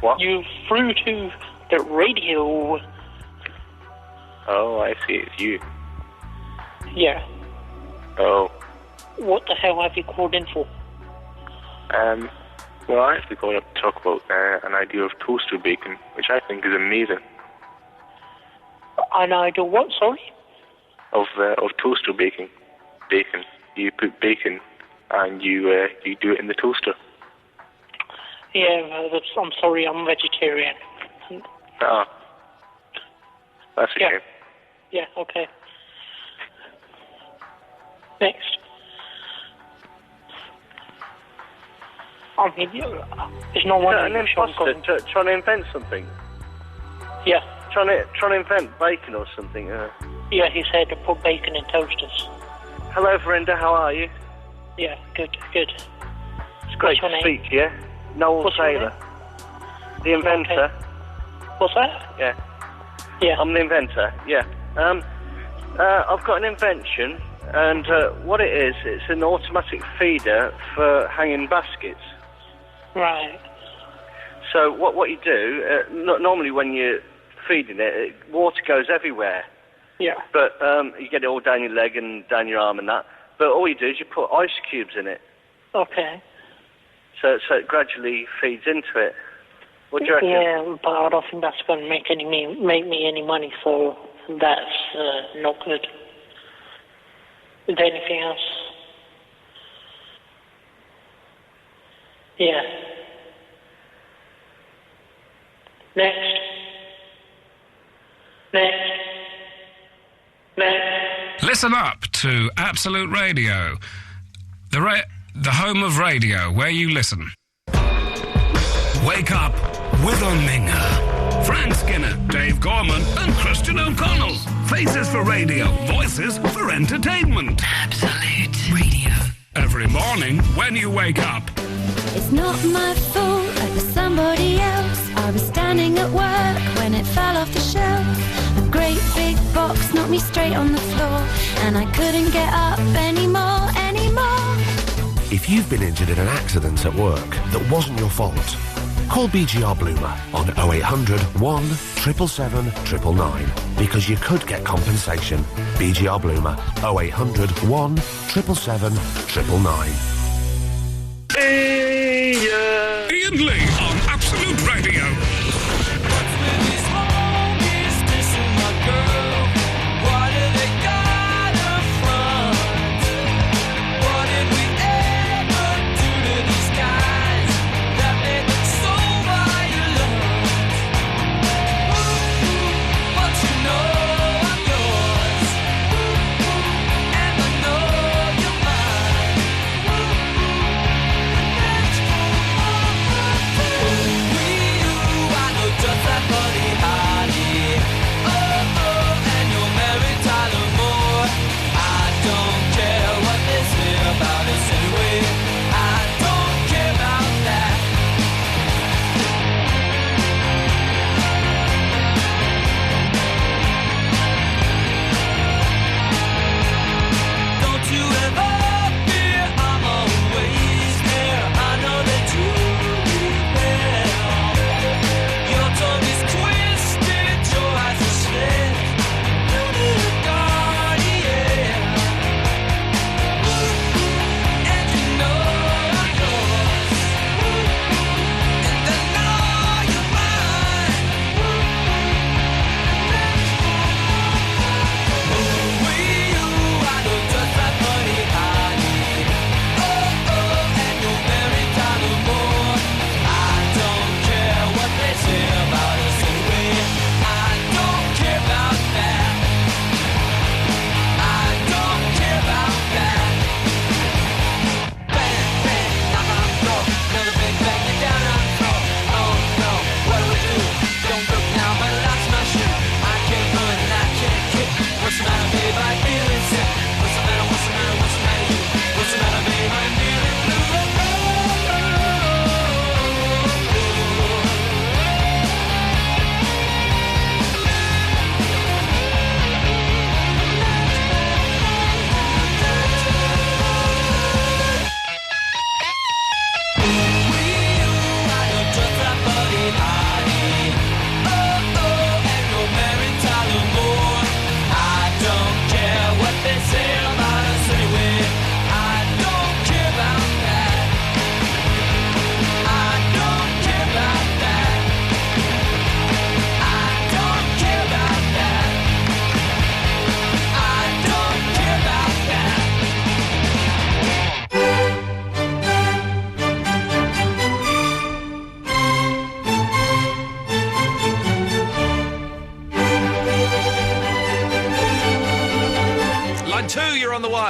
What?
You flew to the radio.
Oh, I see. It's you.
Yeah.
Oh.
What the hell have you called in for?
Well, I actually called up to talk about an idea of toaster bacon, which I think is amazing.
An idea what, sorry?
Of toaster baking. Bacon. You put bacon and you do it in the toaster.
Yeah, I'm sorry, I'm vegetarian.
Ah. That's a shame.
Yeah, okay. Next. I mean, there's no one...
An imposter trying to invent something?
Yeah.
Trying to invent bacon or something?
Yeah, he said to put bacon in toasters.
Hello, Verinda, how are you?
Yeah, good.
It's great
What's
to
your name?
speak to you. Noel
What's your
Taylor. The inventor.
Okay. What's that?
Yeah.
Yeah.
I'm the inventor, yeah. I've got an invention, and what it is, it's an automatic feeder for hanging baskets.
Right.
So what you do, normally when you're feeding it, water goes everywhere.
Yeah.
But you get it all down your leg and down your arm and that. But all you do is you put ice cubes in it.
Okay.
So it gradually feeds into it. What do you reckon?
Yeah, but I don't think that's going to make me any money, so that's not good. Is there anything else? Yeah. Next.
Listen up to Absolute Radio, the home of radio, where you listen. Wake up with Ominga. Frank Skinner, Dave Gorman and Christian O'Connell. Faces for radio, voices for entertainment.
Absolute Radio.
Every morning when you wake up.
It's not my fault, it was somebody else. I was standing at work when it fell off the shelf. A great big box knocked me straight on the floor, and I couldn't get up anymore.
If you've been injured in an accident at work that wasn't your fault, call BGR Bloomer on 0800 177 999 because you could get compensation. BGR Bloomer 0800 177 999.
Ian Lee on Absolute Radio.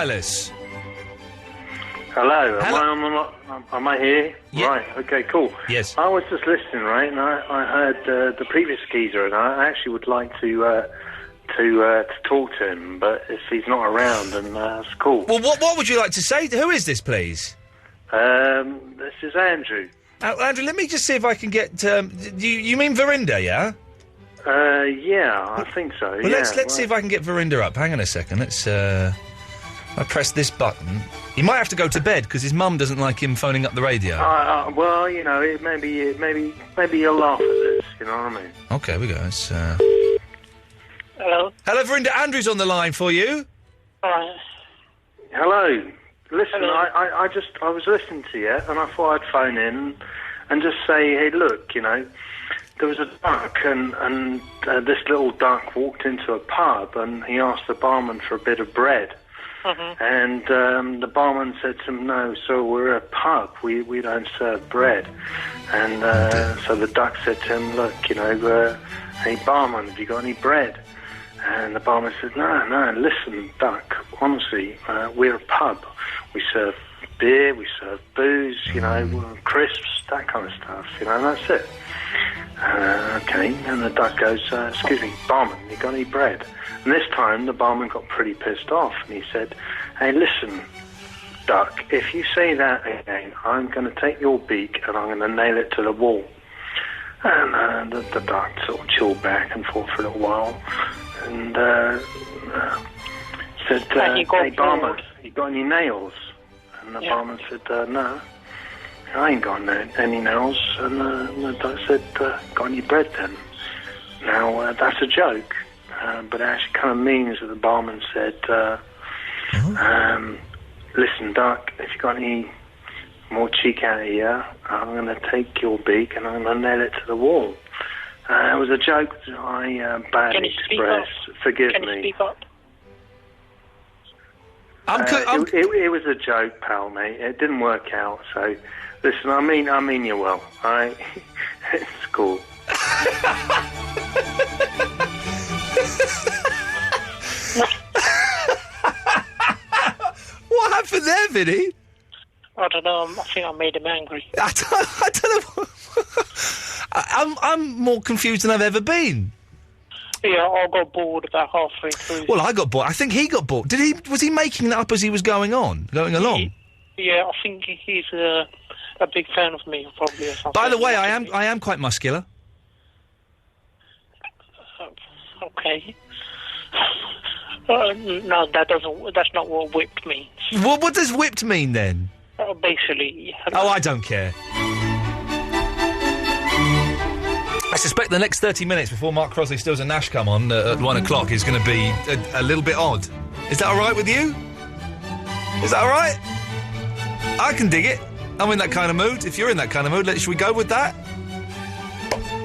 wireless.
Hello.
Hello.
Am I here?
Yeah.
Right. Okay. Cool.
Yes.
I was just listening, right, and I heard the previous geezer, and I actually would like to talk to him, but if he's not around, then that's cool.
Well, what would you like to say? Who is this, please?
This is Andrew.
Andrew, let me just see if I can get. You mean Verinda? Yeah.
Yeah, I think so.
Well, let's see if I can get Verinda up. Hang on a second. Let's. I press this button. He might have to go to bed because his mum doesn't like him phoning up the radio.
Well, you know, maybe you'll laugh at this. You know what I mean?
Okay, we go. Let's.
Hello.
Hello, Verinda. Andrew's on the line for you.
Hello. Listen, I was listening to you, and I thought I'd phone in and just say, hey, look, you know, there was a duck, and this little duck walked into a pub, and he asked the barman for a bit of bread. And the barman said to him, no, so we're a pub, we don't serve bread. And so the duck said to him, look, you know, hey, barman, have you got any bread? And the barman said, no, listen, duck, honestly, we're a pub. We serve beer, we serve booze, you know, crisps, that kind of stuff, you know, and that's it. Okay, and the duck goes, excuse me, barman, you got any bread? And this time the barman got pretty pissed off, and he said, hey, listen, duck, if you say that again, I'm going to take your beak and I'm going to nail it to the wall. And the duck sort of chilled back and thought for a little while, and said, hey, barman, you got any nails? And the barman said, no, I ain't got any nails. And the duck said, got any bread then? Now, that's a joke, but it actually kind of means that the barman said, listen, duck, if you got any more cheek out of here, I'm going to take your beak and I'm going to nail it to the wall. It was a joke that I badly expressed. Forgive me.
Can you speak up?
It was a joke, pal, mate. It didn't work out. So, listen, I mean you well. It's cool.
What happened there, Vinny?
I don't know. I think I made him angry.
I don't know. I'm more confused than I've ever been.
Yeah, I got bored about halfway through.
Well, I got bored. I think he got bored. Was he making that up as he was going along?
Yeah, I think he's a big fan of me, probably. Or something.
By the way, I am quite muscular.
Okay. No, that's not what whipped means.
What does whipped mean then?
Basically.
Oh, I don't care. I suspect the next 30 minutes before Mark Crosley, Stills and Nash come on at 1 o'clock is going to be a little bit odd. Is that all right with you? Is that all right? I can dig it. I'm in that kind of mood. If you're in that kind of mood, should we go with that?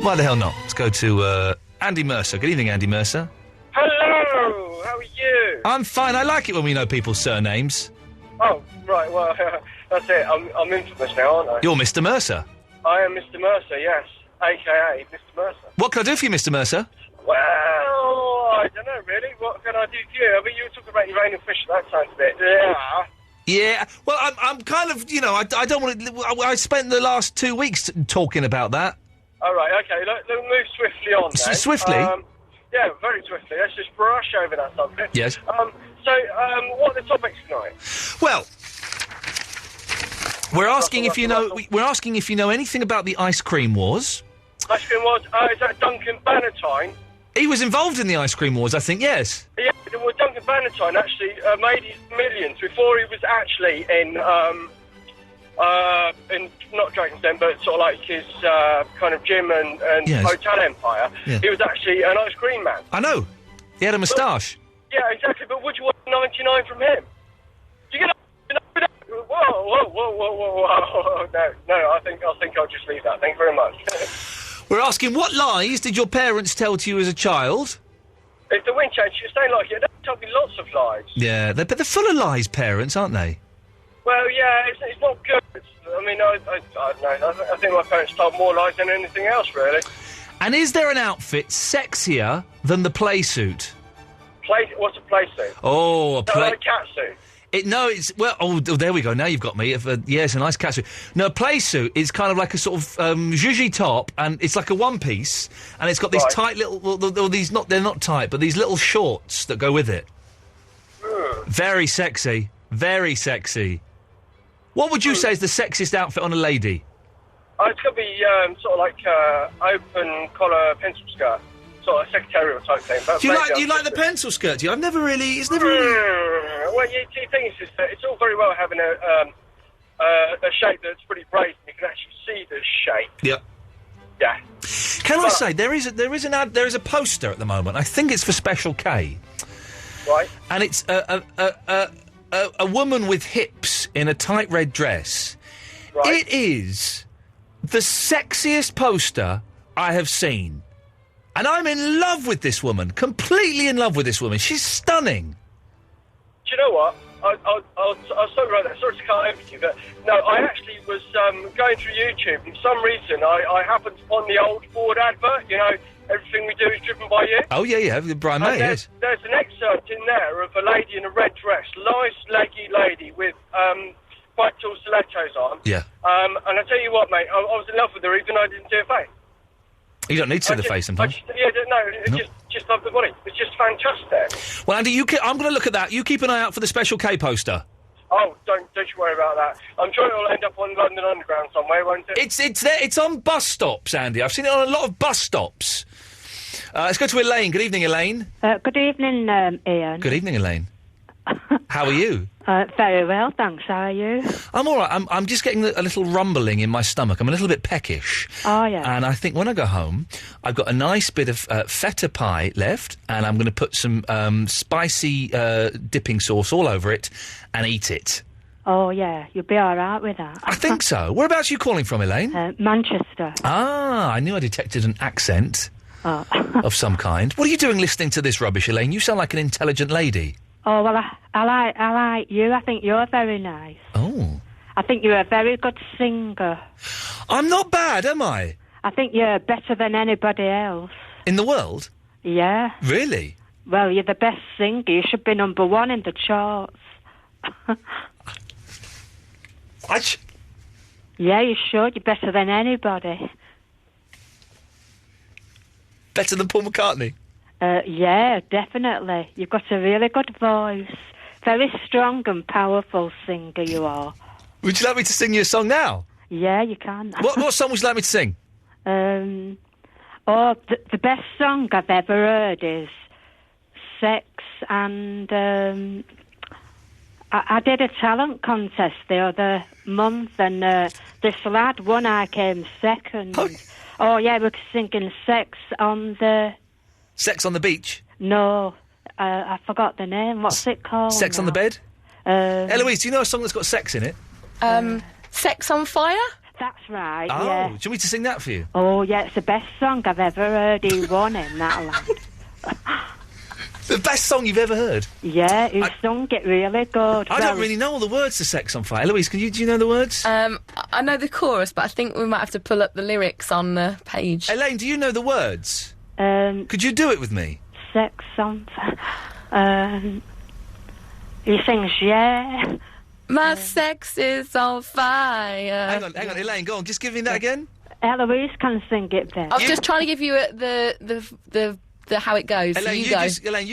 Why the hell not? Let's go to Andy Mercer. Good evening, Andy Mercer.
Hello, how are you?
I'm fine. I like it when we know people's surnames.
Oh, right, well, that's it. I'm infamous now, aren't I?
You're Mr. Mercer.
I am Mr. Mercer, yes. A.K.A. Mr. Mercer.
What can I do for you, Mr. Mercer?
Well, I don't know, really. What can I do for you? I mean, you were talking about your rain and fish. That sounds a bit...
Yeah, well, I'm kind of, you know, I don't want to... I spent the last 2 weeks talking about that.
All right, OK, let's move swiftly on then.
Swiftly?
Yeah, very swiftly. Let's just brush over that subject.
Yes.
What are the topics tonight?
Well, we're asking if you know anything about the ice cream wars.
Ice cream wars? Is that Duncan Bannatyne?
He was involved in the ice cream wars, I think. Yes.
Yeah. Well, Duncan Bannatyne actually made his millions before he was actually in not Dragon's Den, but sort of like his kind of gym and hotel empire. Yeah. He was actually an ice cream man.
I know. He had a moustache.
Yeah, exactly. But would you want 99 from him? Do you get? Whoa! No. I think I'll just leave that. Thank you very much.
We're asking, what lies did your parents tell to you as a child?
If the wind changes, you're staying like it. They tell me lots of lies.
Yeah, but they're full of lies, parents, aren't they?
Well, yeah, it's not good. I mean, I don't know. I think my parents told more lies than anything else, really.
And is there an outfit sexier than the play suit?
What's a play suit?
Oh, a play...
Like a cat suit?
There we go. Now you've got me. It's a nice catsuit. No, a play suit is kind of like a sort of zhuzhy top, and it's like a one piece, and it's got these tight little. Well, they're not tight, but these little shorts that go with it. Very sexy. Very sexy. What would you say is the sexiest outfit on a lady?
It's going to be sort of like open collar pencil skirt, sort of secretarial type thing. But
Do you like the pencil skirt? Do you? It's never really.
Well, the thing is that it's all very well having a shape that's pretty brazen. You can actually see the shape.
Yeah.
Yeah.
Can I say there is a poster at the moment. I think it's for Special K.
Right.
And it's a woman with hips in a tight red dress. Right. It is the sexiest poster I have seen. And I'm in love with this woman. Completely in love with this woman. She's stunning.
Do you know what? I'll sorry about that. Sorry to cut over you, but no, I actually was going through YouTube, and for some reason I happened upon the old Ford advert. You know, everything we do is driven by you.
Oh yeah, Brian May. Yes.
There's an excerpt in there of a lady in a red dress, nice leggy lady with quite tall stilettos on.
Yeah.
And I tell you what, mate, I was in love with her, even though I didn't see her face.
You don't need to see the face sometimes.
Just love the body. It's just fantastic.
Well, Andy, I'm going to look at that. You keep an eye out for the Special K poster.
Oh, don't you worry about that. I'm sure it'll end up on London Underground somewhere, won't it?
It's there. It's on bus stops, Andy. I've seen it on a lot of bus stops. Let's go to Elaine. Good evening, Elaine.
Good evening, Iain.
Good evening, Elaine. How are you?
Very well, thanks. How are you?
I'm all right. I'm just getting a little rumbling in my stomach. I'm a little bit peckish.
Oh, yeah.
And I think when I go home, I've got a nice bit of feta pie left, and I'm going to put some spicy dipping sauce all over it and eat it.
Oh, yeah. You'll be all right with that.
I think so. Whereabouts are you calling from, Elaine?
Manchester.
Ah, I knew I detected an accent of some kind. What are you doing listening to this rubbish, Elaine? You sound like an intelligent lady.
Oh, well, I like you. I think you're very nice.
Oh.
I think you're a very good singer.
I'm not bad, am I?
I think you're better than anybody else.
In the world?
Yeah.
Really?
Well, you're the best singer. You should be number one in the charts. Yeah, you should. You're better than anybody.
Better than Paul McCartney?
Yeah, definitely. You've got a really good voice. Very strong and powerful singer you are.
Would you like me to sing you a song now?
Yeah, you can.
What song would you like me to sing?
The best song I've ever heard is Sex, and I did a talent contest the other month, and this lad won. I came second. Oh yeah, we were singing Sex on the...
Sex on the Beach?
No, I forgot the name. What's it called?
Sex on the Bed? Eloise, do you know a song that's got sex in it?
Sex on Fire?
That's right,
Oh,
yeah.
do you want me to sing that for you?
Oh, yeah, it's the best song I've ever heard. He won in that lad.
The best song you've ever heard?
Yeah, he sung it really good.
I don't really know all the words to Sex on Fire. Eloise, do you know the words?
I know the chorus, but I think we might have to pull up the lyrics on the page.
Elaine, do you know the words? Could you do it with me?
Sex on Fire. He sings, yeah.
My sex is on fire.
Hang on, Elaine, go on. Just give me that again.
Eloise can sing it better.
I was just trying to give you the how it goes.
Elaine,
you go.
Elaine,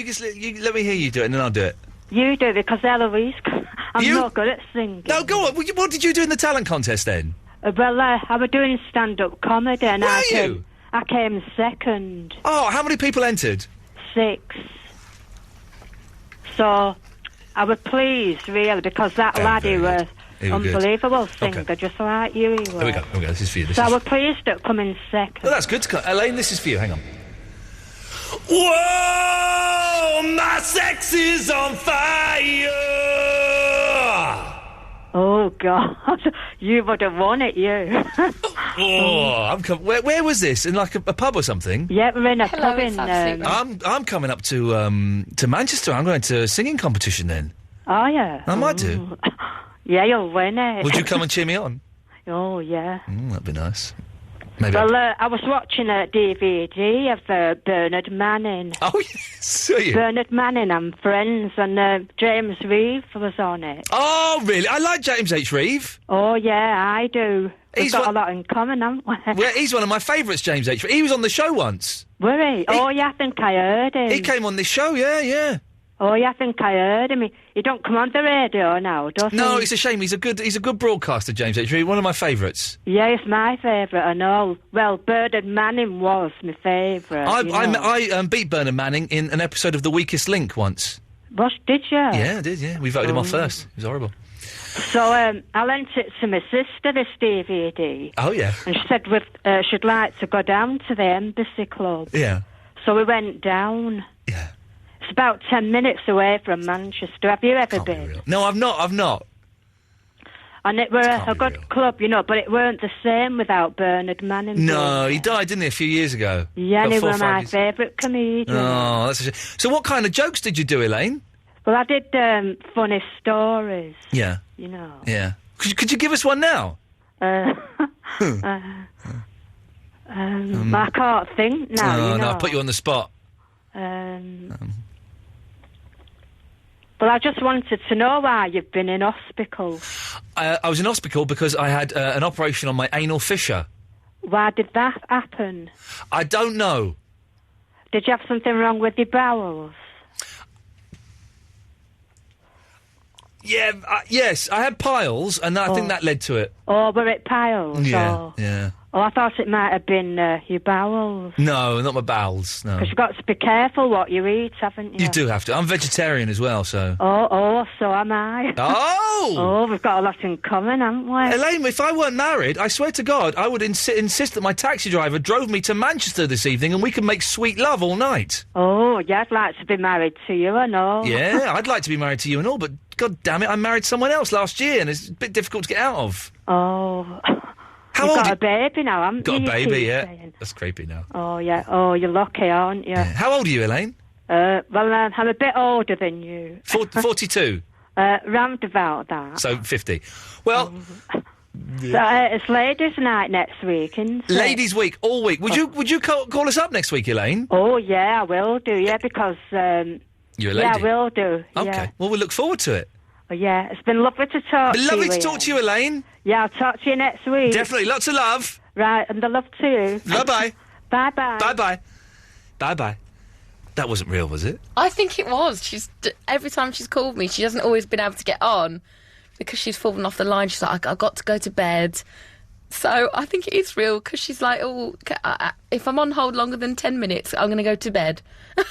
let me hear you do it, and then I'll do it.
You do it, because Eloise I'm not good at singing.
No, go on. What did you do in the talent contest then?
Well, I was doing stand-up comedy, and I came second.
Oh, how many people entered?
6. So I was pleased, really, because that laddie was unbelievable singer, just like you.
Here we go. This is for you.
I was pleased at coming second.
Oh, that's good. Elaine, this is for you. Hang on. Whoa, my sex is on fire.
Oh, God. You would have won it, you.
Where was this? In, like, a pub or something?
Yeah, we're in a pub in...
I'm coming up to Manchester. I'm going to a singing competition then.
Oh, yeah?
I might do.
Yeah, you'll win it.
Would you come and cheer me on?
Oh, yeah.
That'd be nice. Maybe.
Well, I was watching a DVD of Bernard Manning.
Oh, yes, are you?
Bernard Manning and Friends, and James Reeve was on it.
Oh, really? I like James H. Reeve.
Oh, yeah, I do. We've
He's
got
one-
a lot in common, haven't we?
Well, he's one of my favourites, James H. Reeve. He was on the show once.
Were he? Oh, yeah, I think I heard him.
He came on this show, yeah.
Oh, yeah, I think I heard him. He don't come on the radio now, does he?
No, it's a shame. He's a good broadcaster, James H. Reeve. One of my favourites.
Yeah, he's my favourite, I know. Well, Bernard Manning was my favourite.
I beat Bernard Manning in an episode of The Weakest Link once.
What, did you?
Yeah, I did, yeah. We voted him off first. It was horrible.
So, I lent it to my sister, this DVD.
Oh, yeah.
And she said she'd like to go down to the Embassy Club.
Yeah.
So we went down.
Yeah.
It's about 10 minutes away from Manchester. Have you ever been?
No, I've not.
And it were a good club, you know, but it weren't the same without Bernard Manning.
No, he died, didn't he, a few years ago?
Yeah, and he
About 4 or
was
5
my
years.
favourite comedian.
Oh, that's a shame. So what kind of jokes did you do, Elaine?
Well, I did funny stories,
Yeah.
you know.
Yeah. Could you give us one now?
I can't think now,
Oh,
you know.
no, I put you on the spot.
Well, I just wanted to know why you've been in hospital.
I was in hospital because I had an operation on my anal fissure.
Why did that happen?
I don't know.
Did you have something wrong with your bowels?
Yeah, yes, I had piles, and I think that led to it.
Or were it piles?
Yeah, yeah.
Oh, I thought it might have been your bowels.
No, not my bowels, no.
Because you've got to be careful what you eat, haven't you?
You do have to. I'm vegetarian as well, so...
Oh, so am I.
Oh!
Oh, we've got a lot in common, haven't we?
Elaine, if I weren't married, I swear to God, I would insist that my taxi driver drove me to Manchester this evening and we could make sweet love all night.
Oh, yeah, I'd like to be married to you, I know.
Yeah, I'd like to be married to you and all, but God damn it, I married someone else last year and it's a bit difficult to get out of.
Oh.
How
You've
old
got a baby now, haven't
Got
you?
a
you
baby,
keep
yeah.
saying?
That's creepy now.
Oh, yeah. Oh, you're lucky, aren't you?
How old are you, Elaine?
Well, I'm a bit older than you.
42.
Round about that.
So 50. Well...
So, it's ladies' night next week, isn't it?
Ladies' week, all week. Would you call us up next week, Elaine?
Oh, yeah, I will do, yeah, because...
You're a lady?
Yeah, I will do,
Okay.
yeah.
Well, we look forward to it.
Oh, yeah, it's been lovely to talk to you.
Lovely to talk to you, Elaine.
Yeah, I'll talk to you next week.
Definitely. Lots of love.
Right, and the love to you.
Bye-bye.
Bye-bye.
Bye-bye. Bye-bye. That wasn't real, was it?
I think it was. Every time she's called me, she hasn't always been able to get on because she's fallen off the line. She's like, I've got to go to bed. So I think it is real because she's like, oh, if I'm on hold longer than 10 minutes, I'm going to go to bed.
Oh,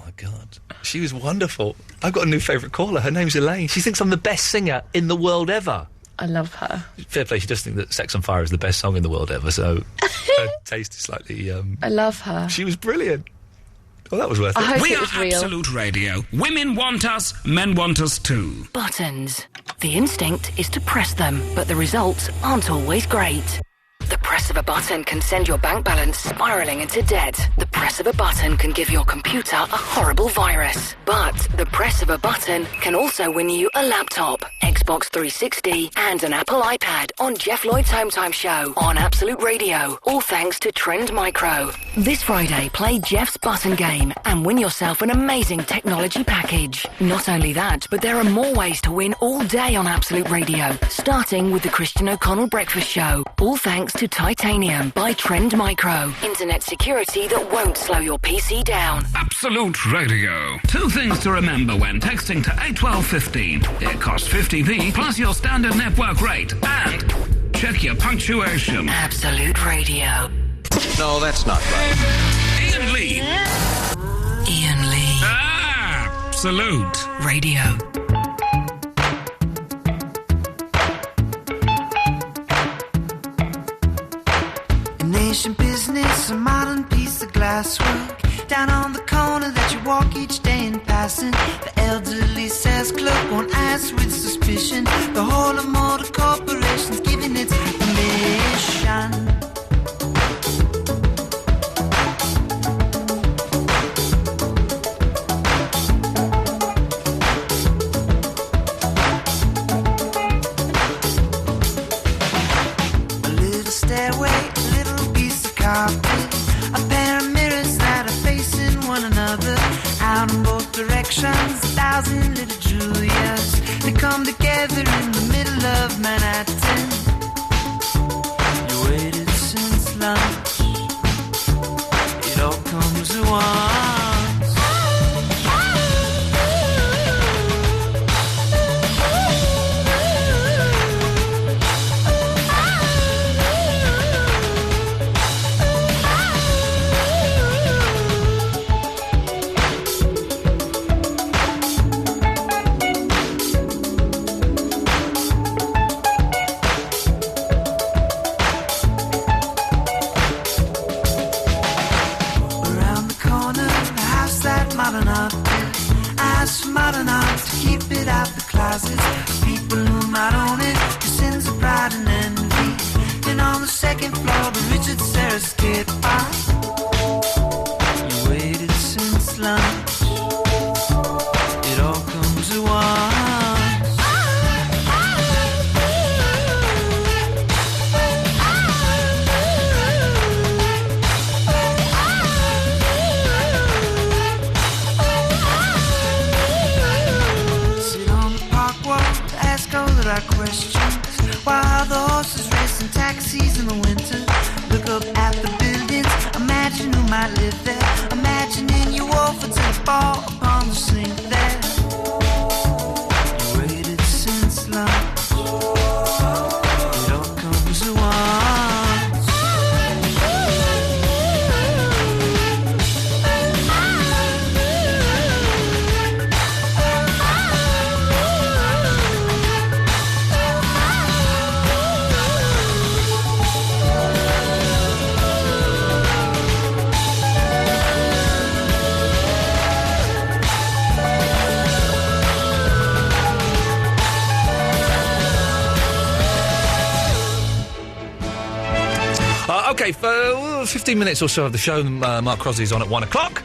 my God. She was wonderful. I've got a new favourite caller. Her name's Elaine. She thinks I'm the best singer in the world ever.
I love her.
Fair play, she does think that Sex on Fire is the best song in the world ever, so her taste is slightly...
I love her.
She was brilliant. Well, that was worth it.
I hope
We
it
are
was real.
Absolute Radio. Women want us, men want us too.
Buttons. The instinct is to press them, but the results aren't always great. The press of a button can send your bank balance spiralling into debt. The press of a button can give your computer a horrible virus. But the press of a button can also win you a laptop, Xbox 360 and an Apple iPad on Jeff Lloyd's Home Time Show on Absolute Radio. All thanks to Trend Micro. This Friday, play Jeff's button game and win yourself an amazing technology package. Not only that, but there are more ways to win all day on Absolute Radio, starting with the Christian O'Connell Breakfast Show. All thanks to Titanium by Trend Micro. Internet security that won't slow your PC down.
Absolute Radio. Two things to remember when texting to 81215. It costs 50p plus your standard network rate. And check your punctuation.
Absolute Radio.
No, that's not right.
Iain Lee.
Iain Lee.
Absolute
Radio.
Nation business, a modern piece of glasswork. Down on the corner that you walk each day in passing. The elderly sales clerk won't ask with suspicion. The whole of motor corporation's giving its permission. A little stairway, a little second floor, the Richard Serra skid by. You waited since lunch. It all comes at once. Sit on the park wall, ask all of our questions. While the horses race in taxis in the winter. Look up at the buildings, imagine who might live there. Imagining you offer to the ball upon the sink there. You waited since lunch. It all comes at once.
Okay, for 15 minutes or so of the show, Mark Crosley's on at 1 o'clock.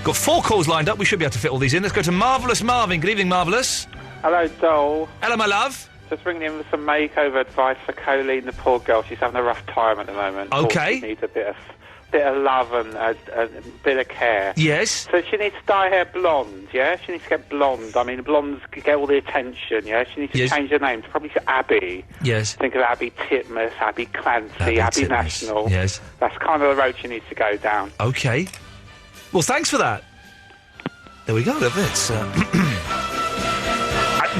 Got 4 calls lined up. We should be able to fit all these in. Let's go to Marvellous Marvin. Good evening, Marvellous.
Hello, Dole.
Hello, my love.
Just ringing in with some makeover advice for Colleen, the poor girl. She's having a rough time at the moment.
Okay.
She needs a bit of love and a bit of care.
Yes.
So she needs to dye her blonde, yeah? She needs to get blonde. I mean, blondes get all the attention, yeah? She needs to change her name to probably to Abby.
Yes.
Think of Abby Titmus, Abby Clancy, Abby National.
Yes.
That's kind of the road she needs to go down.
Okay. Well, thanks for that. There we go. It's, I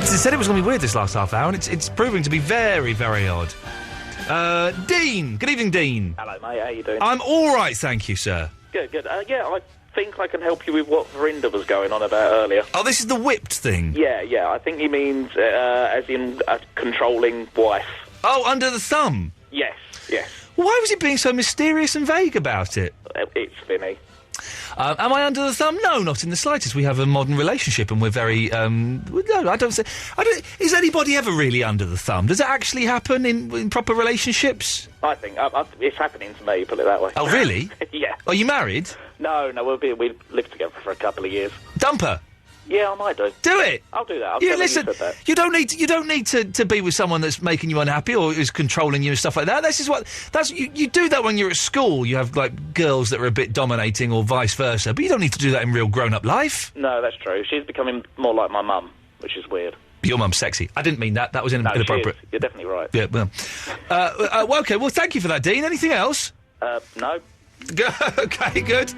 said it was going to be weird this last half hour, and it's proving to be very, very odd. Dean. Good evening, Dean.
Hello, mate. How you doing?
I'm all right, thank you, sir.
Good. Yeah, I think I can help you with what Verinda was going on about earlier.
Oh, this is the whipped thing?
Yeah. I think he means as in a controlling wife.
Oh, under the thumb?
Yes.
Why was he being so mysterious and vague about it?
It's Vinny.
Am I under the thumb? No, not in the slightest. We have a modern relationship, and we're very. No, I don't say. Is anybody ever really under the thumb? Does it actually happen in proper relationships?
I think it's happening to me. Put it that way.
Oh, really?
Yeah.
Are you married?
No. We lived together for a couple of years.
Dumper.
Yeah, I might do.
Do it.
I'll do that.
Listen, you don't need to be with someone that's making you unhappy or is controlling you and stuff like that. You do that when you're at school. You have like girls that are a bit dominating or vice versa, but you don't need to do that in real grown-up life.
No, that's true. She's becoming more like my mum, which is weird.
Your mum's sexy. I didn't mean that. That was inappropriate.
You're definitely right.
Yeah. Well, okay. Well, thank you for that, Dean. Anything else?
No.
Okay. Good.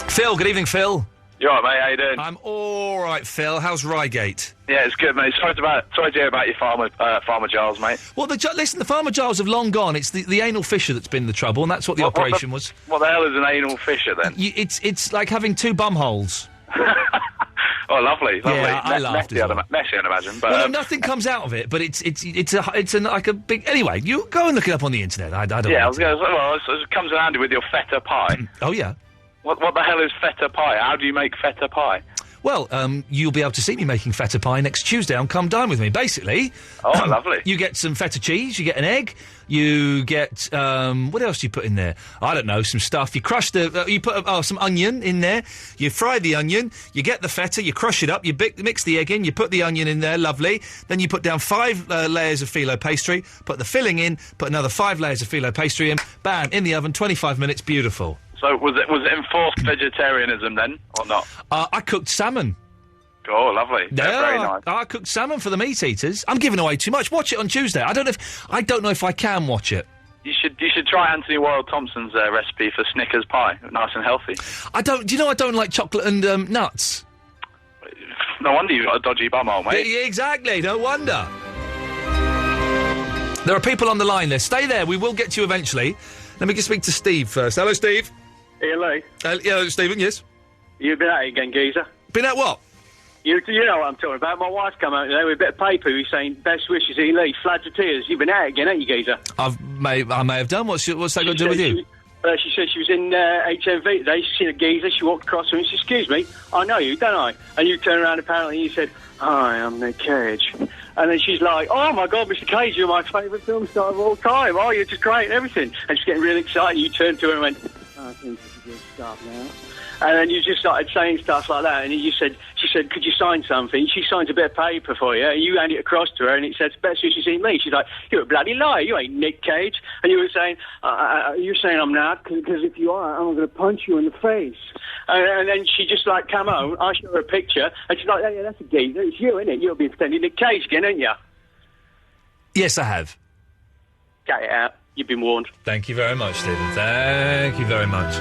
Phil, good evening, Phil.
You all right, mate? How you doing?
I'm all right, Phil. How's Reigate?
Yeah, it's good, mate. Sorry to hear about your Farmer Giles, mate.
Well, listen, the Farmer Giles have long gone. It's the anal fissure that's been the trouble, and that's what the operation was.
What the hell is an anal fissure, then?
It's like having 2 bum holes.
Oh, lovely.
Yeah, I laughed.
Messy, I'd imagine. But,
well, no, nothing comes out of it, but it's like a big. Anyway, you go and look it up on the internet. I don't.
Yeah, I was going to say. Well, it comes in handy with your feta pie.
Oh yeah.
What the hell is feta pie? How do you make feta pie?
Well, you'll be able to see me making feta pie next Tuesday on Come Dine With Me. Basically...
Oh, lovely.
You get some feta cheese, you get an egg, you get... what else do you put in there? I don't know, some stuff. You crush you put some onion in there, you fry the onion, you get the feta, you crush it up, you mix the egg in, you put the onion in there, lovely. Then you put down 5 layers of phyllo pastry, put the filling in, put another 5 layers of phyllo pastry in, bam, in the oven, 25 minutes, beautiful.
So was it enforced vegetarianism then, or not?
I cooked salmon.
Oh, lovely.
Yeah,
very nice.
I cooked salmon for the meat eaters. I'm giving away too much. Watch it on Tuesday. I don't know if I can watch it.
You should try Anthony Worrell Thompson's recipe for Snickers pie, nice and healthy.
I don't like chocolate and nuts.
No wonder you've got a dodgy bumhole, mate.
Yeah, exactly. No wonder. There are people on the line there. Stay there. We will get to you eventually. Let me just speak to Steve first. Hello, Steve.
Hello.
Yeah, Stephen, yes?
You've been at it again, geezer.
Been at what?
You know what I'm talking about. My wife's come out there with a bit of paper who's saying best wishes, Ian Lee, floods of tears. You've been at it again, ain't you, geezer?
I may have done. What's that got to do with you?
She said she was in HMV today. She seen a geezer. She walked across to him and said, "Excuse me, I know you, don't I?" And you turned around apparently and you said, "Hi, I'm Nick Cage." And then she's like, "Oh my God, Mr. Cage, you're my favourite film star of all time. Oh, you're just great and everything." And she's getting really excited. You turned to her and went, "Oh, I think this is a good start now." And then you just started saying stuff like that. And she said, "Could you sign something?" She signs a bit of paper for you. And you hand it across to her and it says, "Best she's seen me." She's like, "You're a bloody liar. You ain't Nick Cage." And you were saying, "You're saying I'm not, because if you are, I'm going to punch you in the face." And then she just like come home. I show her a picture and she's like, "Yeah, that's a geezer. It's you, isn't it? You'll be pretending Nick Cage again, ain't you?"
Yes, I have.
Get it out. You've been warned.
Thank you very much, Stephen. Thank you very much.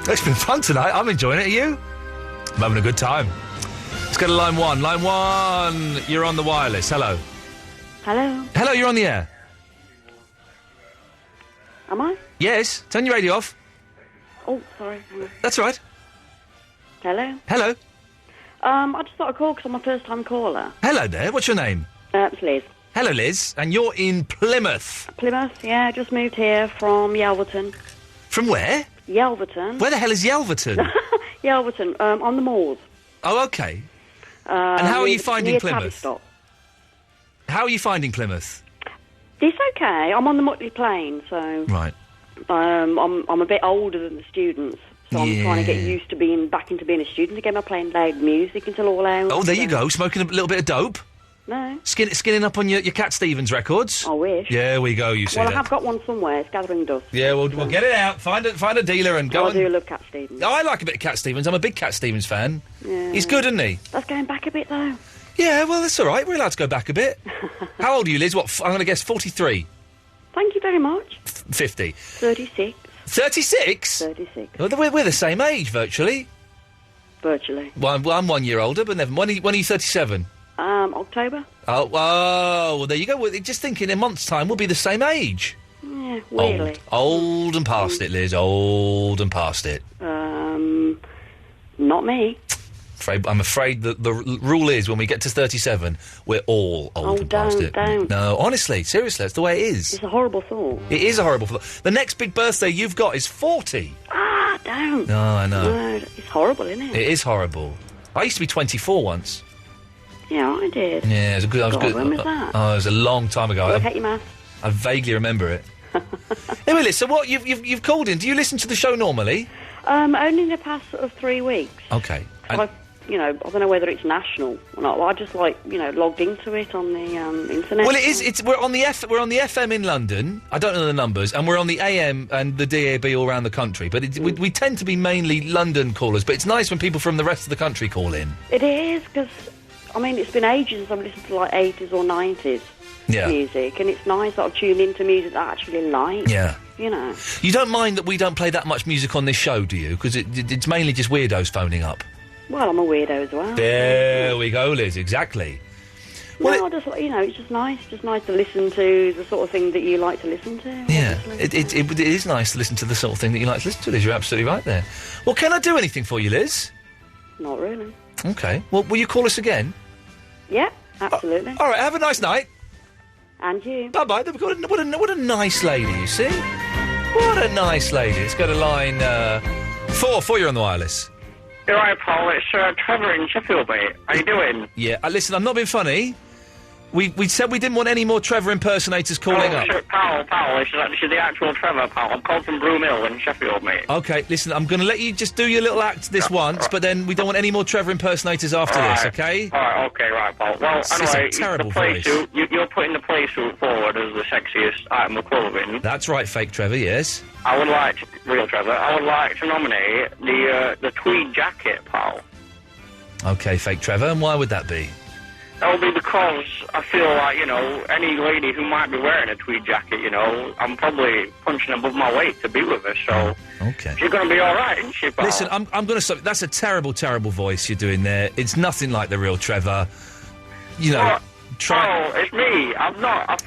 It's been fun tonight. I'm enjoying it. Are you? I'm having a good time. Let's go to line 1. Line 1, you're on the wireless. Hello.
Hello.
Hello, you're on the air.
Am I?
Yes. Turn your radio off.
Oh, sorry. Hang on.
That's all right.
Hello.
Hello.
I just thought I'd call because I'm a first-time caller.
Hello there. What's your name?
It's Liz.
Hello, Liz. And you're in Plymouth.
Plymouth, yeah. Just moved here from Yelverton.
From where?
Yelverton.
Where the hell is Yelverton?
Yelverton, on the moors.
Oh, okay. And how are you finding
near
Plymouth?
Tavistock.
How are you finding Plymouth?
It's okay. I'm on the Mutley Plain, so
Right.
I'm a bit older than the students, so I'm trying to get used to being back into being a student again by playing loud music until all out.
Oh, there you go. Smoking a little bit of dope.
No.
Skinning up on your Cat Stevens records.
I wish.
Yeah, we go. You see
Well, I
that.
have got one somewhere. It's gathering dust.
Yeah, we'll get it out. Find a dealer and go.
I do love Cat Stevens.
Oh, I like a bit of Cat Stevens. I'm a big Cat Stevens fan.
Yeah.
He's good, isn't he?
That's going back a bit, though.
Yeah, well, that's all right. We're allowed to go back a bit. How old are you, Liz? What? I'm going to guess 43.
Thank you very much.
50.
36.
36?
36.
Well, we're the same age, virtually.
Virtually.
Well, I'm 1 year older, but never. When are you 37?
October.
Oh, well, there you go. Well, just think in a month's time we'll be the same age.
Yeah, weirdly.
Old and past it, Liz. Old and past it.
Not me.
I'm afraid that the rule is when we get to 37, we're all old and past it.
Don't.
No, honestly, seriously, that's the way it is.
It's a horrible thought.
It is a horrible thought. The next big birthday you've got is 40.
Don't.
No, I know.
No, it's horrible, isn't it?
It is horrible. I used to be 24 once.
Yeah, I did.
Yeah, it was a good. I was
God,
good.
when was that?
Oh, it was a long time ago.
Work out your maths.
I vaguely remember it. Anyway, Liz, so what you've called in? Do you listen to the show normally?
Only in the past sort of 3 weeks.
Okay.
So I don't know whether it's national or not. I just logged into it on the internet.
Well, it is. We're on the FM in London. I don't know the numbers, and we're on the AM and the DAB all around the country. But we tend to be mainly London callers. But it's nice when people from the rest of the country call in.
It is, because it's been ages since I've listened to 80s or 90s music, and it's nice that I've tuned into music that I actually like.
Yeah.
You know.
You don't mind that we don't play that much music on this show, do you? Because it's mainly just weirdos phoning up.
Well, I'm a weirdo as well.
There we go, Liz. Exactly.
Well, it's just nice. Just nice to listen to the sort of thing that you like to listen to.
Yeah, it is nice to listen to the sort of thing that you like to listen to, Liz. You're absolutely right there. Well, can I do anything for you, Liz?
Not really.
Okay. Well, will you call us again?
Yeah, absolutely.
All right. Have a nice night.
And you.
Bye-bye. What a nice lady, you see? What a nice lady. Let's go to line 4. You're on the wireless.
You're right, Paul. It's Trevor in Sheffield, mate. How you doing?
Yeah. Listen, I'm not being funny. We said we didn't want any more Trevor impersonators calling up.
Pal, this is the actual Trevor, pal. I'm called from Broom Hill in Sheffield, mate.
Okay, listen, I'm going to let you just do your little act this once, but then we don't want any more Trevor impersonators after this, okay?
Alright, okay, right, pal. Well, anyway,
it's a terrible
voice. You're putting the play suit forward as the sexiest item of clothing.
That's right, fake Trevor, yes.
Real Trevor, I would like to nominate the tweed jacket, pal.
Okay, fake Trevor, and why would that be?
That'll be because I feel like, any lady who might be wearing a tweed jacket, I'm probably punching above my weight to be with her, so...
Okay.
She's going to be all right, isn't she, pal?
Listen, I'm going to stop. That's a terrible, terrible voice you're doing there. It's nothing like the real Trevor.
Oh, it's me. I've not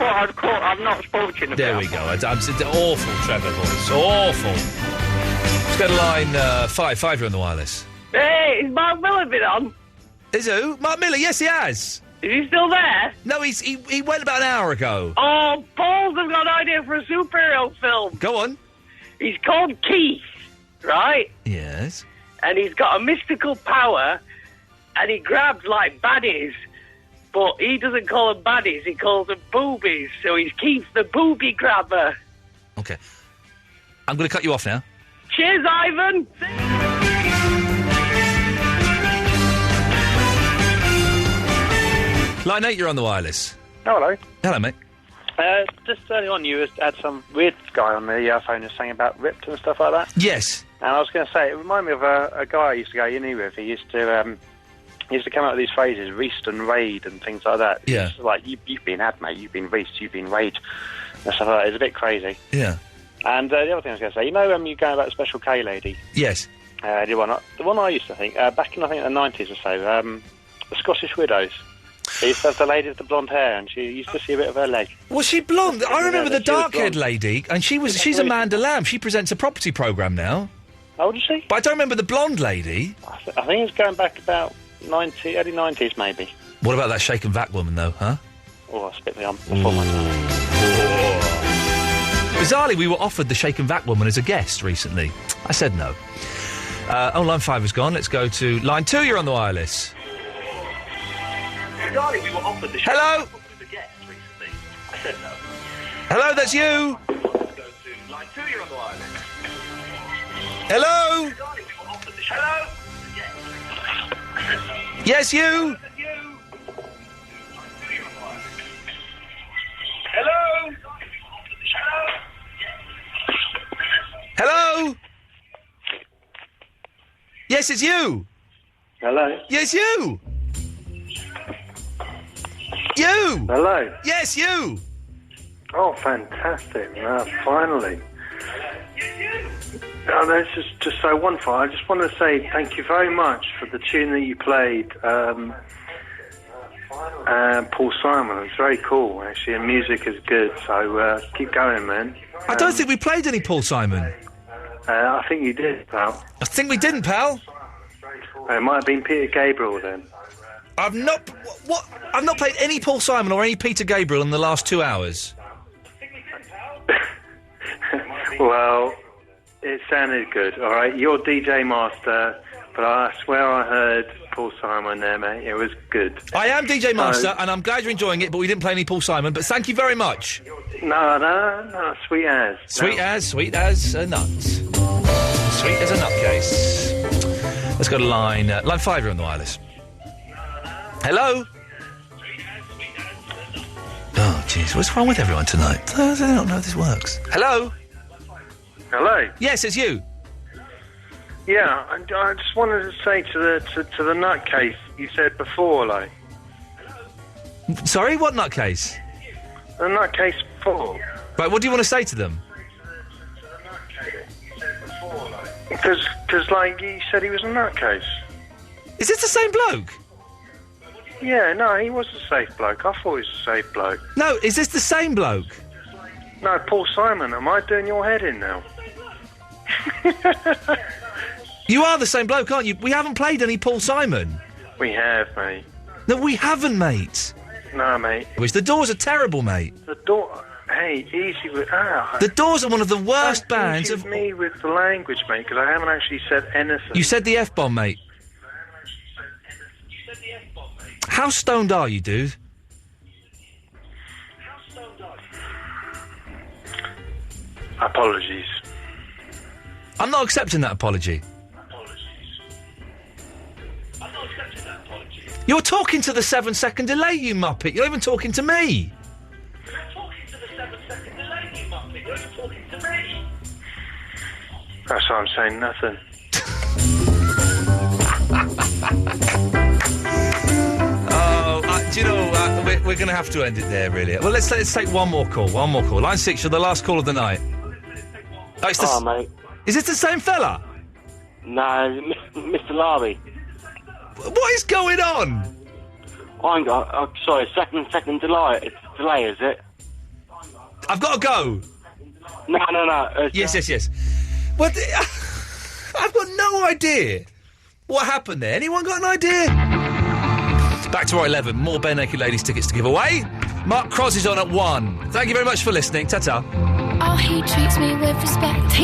spoken to you.
There we go. It's an awful Trevor voice. Awful. Let's go to line 5. You're on the wireless.
Hey, is Mark Miller been on?
Is who? Mark Miller, yes, he has.
Is he still there?
No, he went about an hour ago.
Oh, Paul's has got an idea for a superhero film.
Go on.
He's called Keith, right?
Yes.
And he's got a mystical power, and he grabs, like, baddies. But he doesn't call them baddies, he calls them boobies. So he's Keith the booby grabber.
Okay. I'm going to cut you off now.
Cheers, Ivan!
Line 8, you're on the wireless.
Oh, hello.
Hello, mate.
Just early on, you had some weird guy on the phone just saying about ripped and stuff like that.
Yes.
And I was going to say, it reminded me of a guy I used to go uni with. He used to come up with these phrases, reached and raid and things like that.
Yeah.
It's like, you've been had, mate. You've been reached, you've been raid. And stuff like that. It's a bit crazy.
Yeah.
And the other thing I was going to say, you know, you going about the Special K lady?
Yes.
The one I used to think, back in, I think, the 90s or so, the Scottish Widows. They used to have the lady with the blonde hair, and she used to see a bit of her leg.
Was she blonde? I remember the dark-haired lady, and she's Amanda Lamb. She presents a property programme now.
Oh, does she?
But I don't remember the blonde lady.
I think it's going back about early 90s, maybe.
What about that shake and vac woman, though, huh?
Oh, I spit me on before my time.
Bizarrely, we were offered the shake and vac woman as a guest recently. I said no. Line 5 is gone. Let's go to line 2. You're on the wireless.
Bizarrely, we were offered the
Hello?
as a guest recently. I said no.
Hello, that's you.
Let's go to line 2. You're on the wireless.
Hello?
Hello?
Yes, you.
Hello?
Hello? Yes, it's you.
Hello?
Yes, you. You.
Hello?
Yes, you.
Oh, fantastic. Finally. Oh, that's just so wonderful. I just want to say thank you very much for the tune that you played, Paul Simon. It's very cool, actually, and music is good, so keep going, man.
I don't think we played any Paul Simon.
I think you did, pal.
I think we didn't, pal.
It might have been Peter Gabriel, then.
I've not played any Paul Simon or any Peter Gabriel in the last 2 hours.
Well, it sounded good, all right? You're DJ Master, but I swear I heard Paul Simon there, mate. It was good.
I am DJ Master, and I'm glad you're enjoying it, but we didn't play any Paul Simon, but thank you very much.
No, sweet as.
Sweet as a nut. Sweet as a nutcase. Let's go to line 5, you're on the wireless. Hello? Oh, jeez, what's wrong with everyone tonight? I don't know if this works. Hello?
Hello?
Yes, it's you.
Yeah, I just wanted to say to the nutcase you said before, like...
Sorry, what nutcase?
The nutcase before.
Right, what do you want to say to them?
Because, like, you said he was a nutcase.
Is this the same bloke?
Yeah, no, he was a safe bloke. I thought he was a safe bloke.
No, is this the same bloke?
No, Paul Simon. Am I doing your head in now?
You are the same bloke, aren't you? We haven't played any Paul Simon.
We have, mate.
No, we haven't, mate.
No, mate.
Which the Doors are terrible, mate.
The Doors... Hey, easy with...
The Doors are one of the worst bands
of... me with the language, mate, because I haven't actually said anything.
You said the F-bomb, mate. How stoned are you, dude?
Apologies.
I'm not accepting that apology. You're talking to the 7-second delay, you muppet. You're not even talking to me.
That's why I'm saying nothing.
Do you know, we're going to have to end it there, really. Well, let's take one more call. Line 6, you're the last call of the night. Oh,
mate.
Is this the same fella?
No, Mr. Larry.
What is going on?
Sorry, second delay, is it?
I've got to go.
No.
Yes. What? I've got no idea. What happened there? Anyone got an idea? Back to our 11. More Bare Naked Ladies tickets to give away. Mark Cross is on at 1. Thank you very much for listening. Ta-ta.
Oh, he treats me with respect.